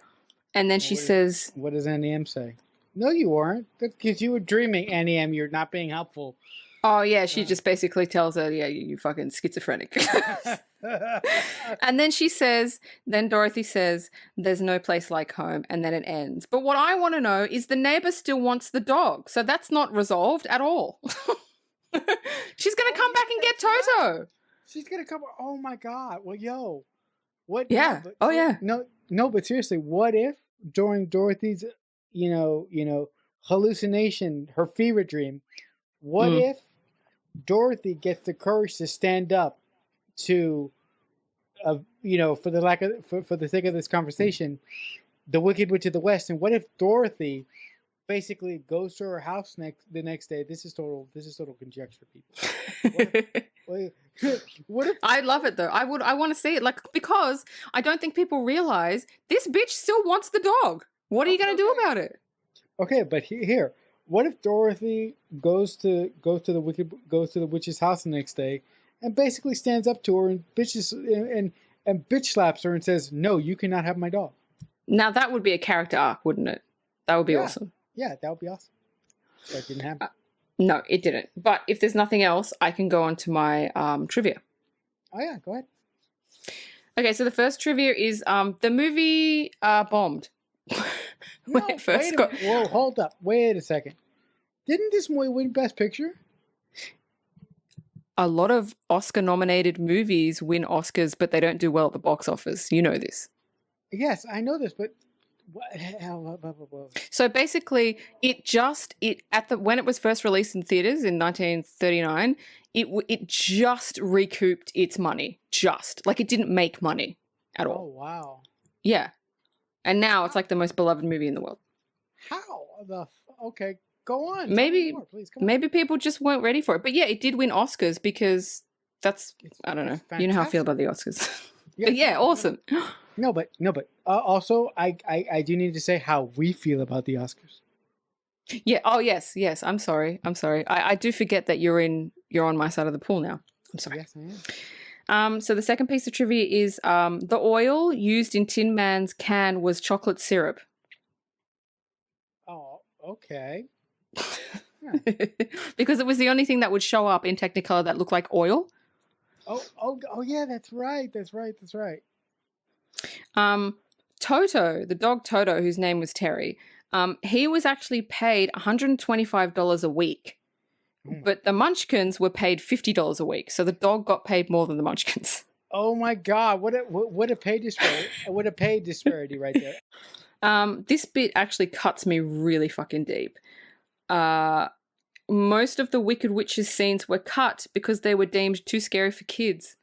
And then she says... What does Auntie Em say? No, you weren't. Because you were dreaming, Auntie Em. You're not being helpful. Oh, yeah. She just basically tells her, yeah, you fucking schizophrenic. And then then Dorothy says, there's no place like home. And then it ends. But what I want to know is the neighbor still wants the dog. So that's not resolved at all. She's going to come back and get Toto. Right. She's going to come. Oh, my God. Well, yo. What? Yeah. No, but seriously, what if during Dorothy's, hallucination, her fever dream, what if Dorothy gets the courage to stand up to, for the sake of this conversation, the Wicked Witch of the West, and what if Dorothy basically goes to her house the next day? This is total conjecture, people. What if I love it though. I want to see it, like, because I don't think people realize this bitch still wants the dog. What are you going to do about it? Okay, but here, what if Dorothy goes to the witch's house the next day and basically stands up to her and bitch slaps her and says, "No, you cannot have my dog." Now that would be a character arc, wouldn't it? That would be awesome. Yeah, that would be awesome. That didn't happen. No, it didn't. But if there's nothing else, I can go on to my trivia. Oh, yeah, go ahead. Okay, so the first trivia is the movie bombed. Whoa, hold up. Wait a second. Didn't this movie win Best Picture? A lot of Oscar-nominated movies win Oscars, but they don't do well at the box office. You know this. Yes, I know this, but... So basically, when it was first released in theaters in 1939, it just recouped its money. Just like, it didn't make money at all. Oh wow! Yeah, and now it's like the most beloved movie in the world. How okay? Go on. Maybe more, please. Come on. Maybe people just weren't ready for it. But yeah, it did win Oscars because I don't know. Fantastic. You know how I feel about the Oscars. But yeah, awesome. No, but also I do need to say how we feel about the Oscars. Yeah. Oh yes. I'm sorry. I do forget that you're on my side of the pool now. I'm sorry. Yes, I am. So the second piece of trivia is the oil used in Tin Man's can was chocolate syrup. Oh, okay. Because it was the only thing that would show up in Technicolor that looked like oil. Oh yeah, that's right. Toto, the dog Toto, whose name was Terry, he was actually paid $125 a week, but the Munchkins were paid $50 a week. So the dog got paid more than the Munchkins. Oh my God! What a pay disparity! What a pay disparity right there. This bit actually cuts me really fucking deep. Most of the Wicked Witches scenes were cut because they were deemed too scary for kids.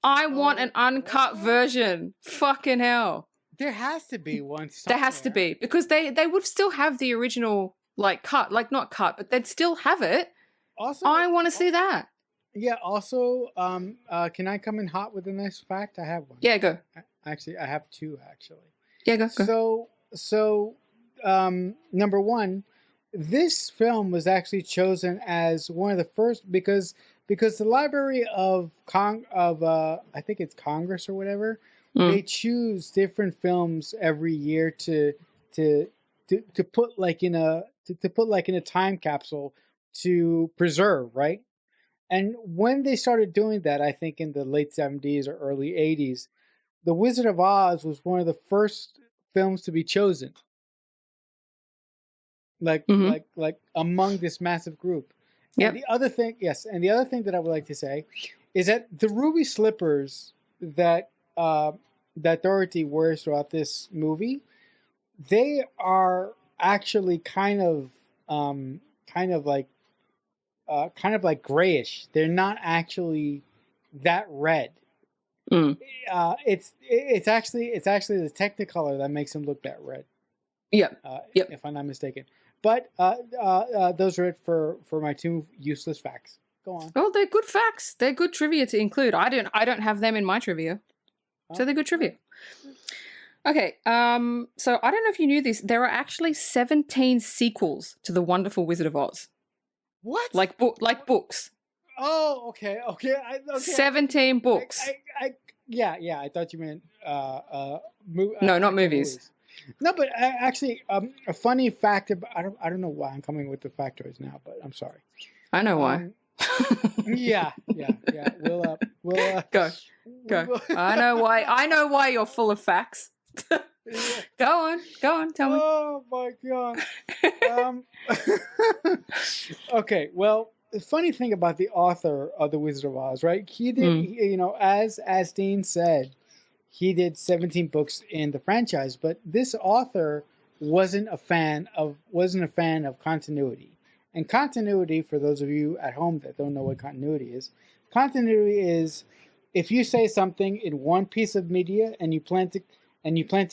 I want an uncut version. Fucking hell. There has to be one. There has to be, because they would still have the original cut, not cut, but they'd still have it. Also, I want to see that. Yeah. Also, can I come in hot with the next fact? I have one. Yeah, go. Actually, I have two. Actually. Yeah, go. So, number one, this film was actually chosen as one of the first because the Library of I think it's Congress or whatever, they choose different films every year to put like in a time capsule to preserve, right? And when they started doing that, I think in the late 70s or early 80s, The Wizard of Oz was one of the first films to be chosen. Like among this massive group. Yep. And the other thing, that I would like to say is that the ruby slippers that Dorothy wears throughout this movie, they are actually kind of like grayish. They're not actually that red. It's actually the Technicolor that makes them look that red. Yep. If I'm not mistaken. But those are it for my two useless facts. Go on. Oh, they're good facts. They're good trivia to include. I don't have them in my trivia, so they're good trivia. Okay. So I don't know if you knew this. There are actually 17 sequels to The Wonderful Wizard of Oz. What? Like books. Oh, okay. 17 books. Yeah. I thought you meant no, not movies. No, but actually, a funny fact about I don't know why I'm coming with the factoids now, but I'm sorry. I know why. Yeah. We'll go. I know why you're full of facts. Go on, tell me. Oh my God. Okay, well, the funny thing about the author of The Wizard of Oz, right? He did, as Dean said, he did 17 books in the franchise, but this author wasn't a fan of continuity. And continuity, for those of you at home that don't know what continuity is if you say something in one piece of media and you plan to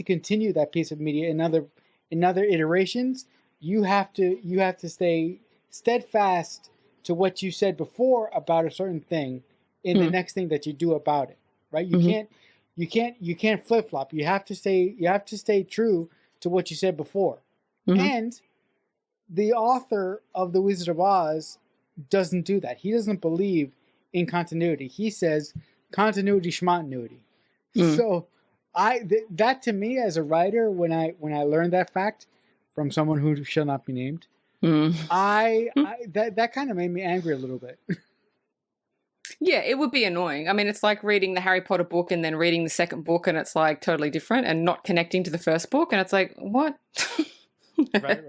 continue that piece of media in other iterations, you have to stay steadfast to what you said before about a certain thing in the next thing that you do about it, right? You can't flip flop. You have to stay true to what you said before. And the author of The Wizard of Oz doesn't do that. He doesn't believe in continuity. He says continuity schmontinuity. So that to me as a writer, when I learned that fact from someone who shall not be named, that kind of made me angry a little bit. Yeah, it would be annoying. I mean, it's like reading the Harry Potter book and then reading the second book and it's like totally different and not connecting to the first book. And it's like, what? Right.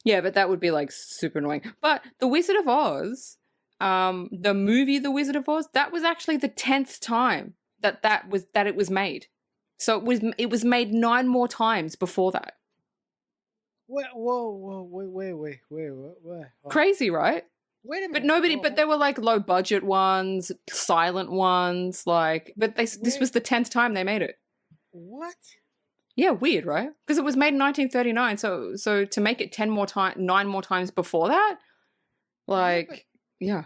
Yeah, but that would be like super annoying. But The Wizard of Oz, the movie The Wizard of Oz, that was actually the 10th time that it was made. So it was made 9 more times before that. Whoa, wait. Crazy, right? Wait a minute. But there were like low budget ones, silent ones, this was the 10th time they made it. What? Yeah, weird, right? Because it was made in 1939, so to make it 9 more times before that, yeah.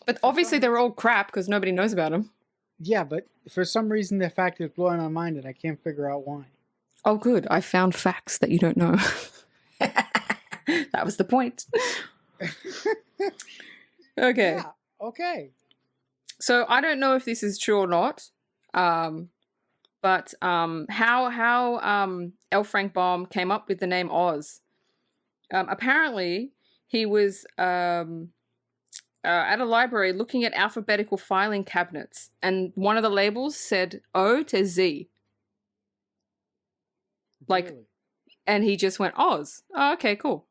But obviously they were all crap because nobody knows about them. Yeah, but for some reason the fact is blowing my mind and I can't figure out why. Oh, good. I found facts that you don't know. That was the point. Okay. Yeah, okay. So I don't know if this is true or not, but how L. Frank Baum came up with the name Oz. Apparently, he was at a library looking at alphabetical filing cabinets, and one of the labels said O to Z. Really? And he just went Oz. Oh, okay, cool.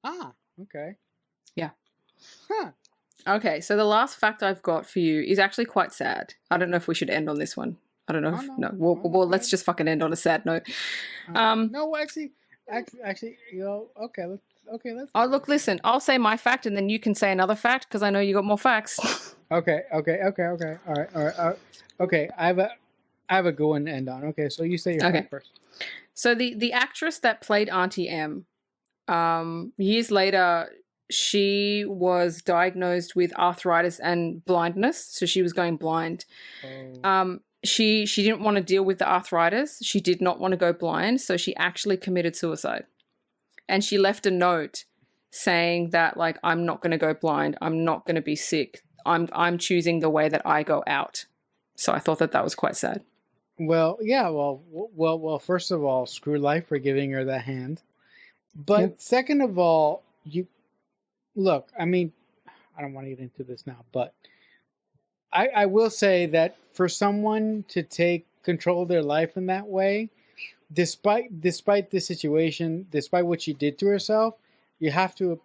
Ah, okay. Yeah. Huh. Okay, so the last fact I've got for you is actually quite sad. I don't know if we should end on this one. I don't know. Oh, No, no. well, let's just fucking end on a sad note. No, actually, okay, let's. Oh, look, listen. I'll say my fact, and then you can say another fact because I know you got more facts. Okay. All right. Okay, I have a good one to end on. Okay, so you say your fact first. So the actress that played Auntie M, years later, she was diagnosed with arthritis and blindness, so she was going blind. Oh. She didn't want to deal with the arthritis. She did not want to go blind, so she actually committed suicide. And she left a note saying that, like, I'm not going to go blind. I'm not going to be sick. I'm choosing the way that I go out. So I thought that was quite sad. Well, yeah. Well. First of all, screw life for giving her that hand. But second of all, look. I mean, I don't want to get into this now, but I will say that for someone to take control of their life in that way, despite the situation, despite what she did to herself, you have to.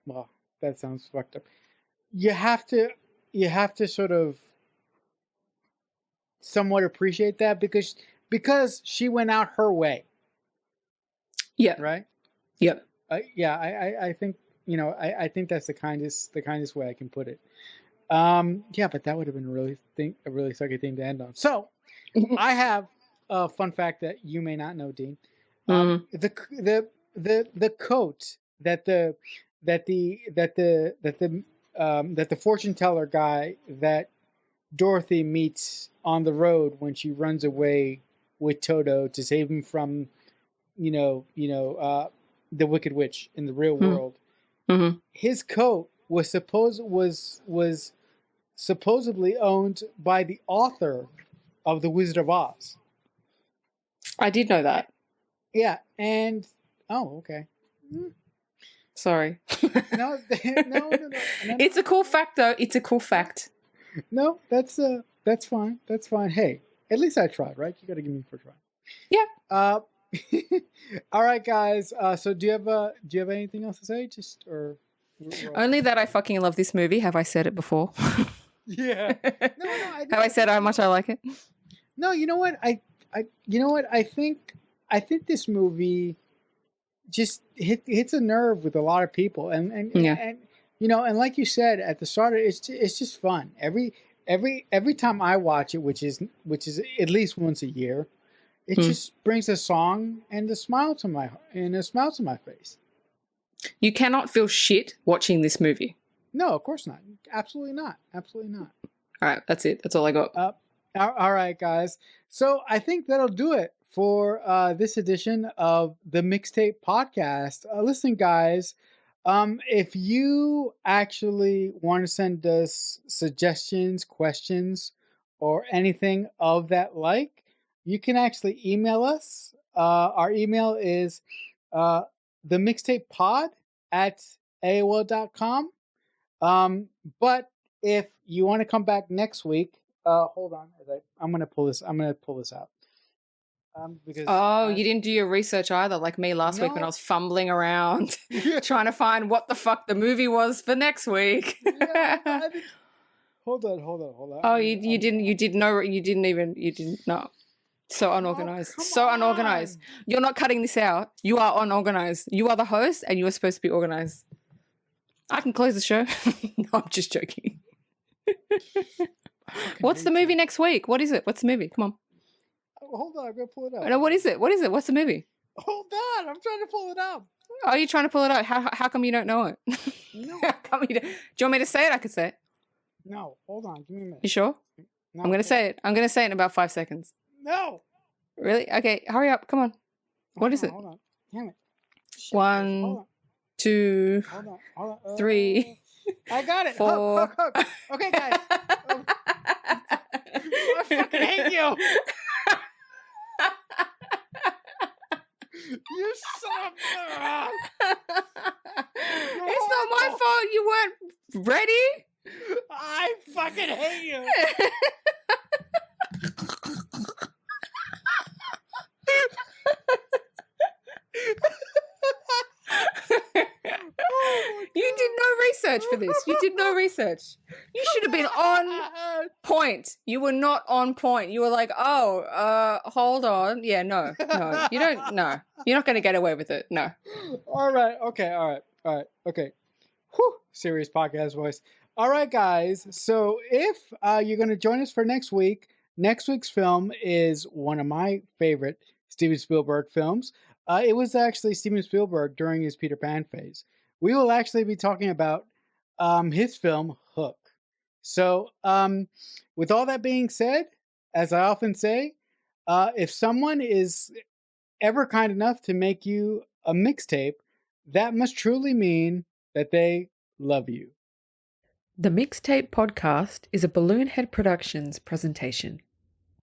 Well, that sounds fucked up. You have to sort of somewhat appreciate that because she went out her way. Yeah. Right. Yep. Yeah. I think I think that's the kindest way I can put it. Yeah, but that would have been a really sucky thing to end on. So, I have a fun fact that you may not know, Dean. The coat that the fortune teller guy that Dorothy meets on the road when she runs away with Toto to save him from, the Wicked Witch in the real world. Mm-hmm. His coat was supposedly owned by the author of The Wizard of Oz. I did know that. Yeah, and okay. Sorry. No. It's a cool fact, though. It's a cool fact. No, that's fine. That's fine. Hey, at least I tried, right? You got to give me for trying. Yeah. All right, guys. So do you have anything else to say? Only that I fucking love this movie. Have I said it before? Yeah. No. Have I said how much I like it? No. You know what? I think this movie just hits a nerve with a lot of people, and and like you said at the start, it's just fun. Every time I watch it, which is at least once a year, it just brings a song and a smile to my face. You cannot feel shit watching this movie. No, of course not. Absolutely not. All right, that's it. That's all I got. All right, guys. So I think that'll do it for this edition of the Mixtape Podcast. Listen, guys, if you actually want to send us suggestions, questions, or anything of that like, you can actually email us. Our email is themixtapepod@aol.com. But if you want to come back next week, hold on, I'm gonna pull this out. Because you didn't do your research either, like me last week when I was fumbling around trying to find what the fuck the movie was for next week. Hold on. Oh, you didn't know. So unorganized. Unorganized. You're not cutting this out. You are unorganized. You are the host and you are supposed to be organized. I can close the show. No, I'm just joking. What's the movie next week? What is it? What's the movie? Come on. Hold on, I'm gonna pull it up. No, what is it? What's the movie? Hold on, I'm trying to pull it up. Are you trying to pull it out? How come you don't know it? No. Do you want me to say it? I could say it. No, hold on, give me a minute. You sure? No. I'm gonna say it. I'm gonna say it in about 5 seconds. No. Really? Okay, hurry up. Come on. What is it? Hold on. Damn it. Shit, 1, 2, 3. I got it. 4. Hook. Okay, guys. I fucking hate you. You son of a... It's not my fault you weren't ready. I fucking hate you. You did no research for this. You did no research. You should have been on point. You were not on point. You were like, hold on. Yeah, no. You don't, no. You're not going to get away with it. No. All right. Okay. Okay. Whew, serious podcast voice. All right, guys. So if you're going to join us for next week's film is one of my favorite Steven Spielberg films. It was actually Steven Spielberg during his Peter Pan phase. We will actually be talking about his film Hook. So with all that being said, as I often say, if someone is ever kind enough to make you a mixtape, that must truly mean that they love you. The Mixtape Podcast is a Balloonhead Productions presentation.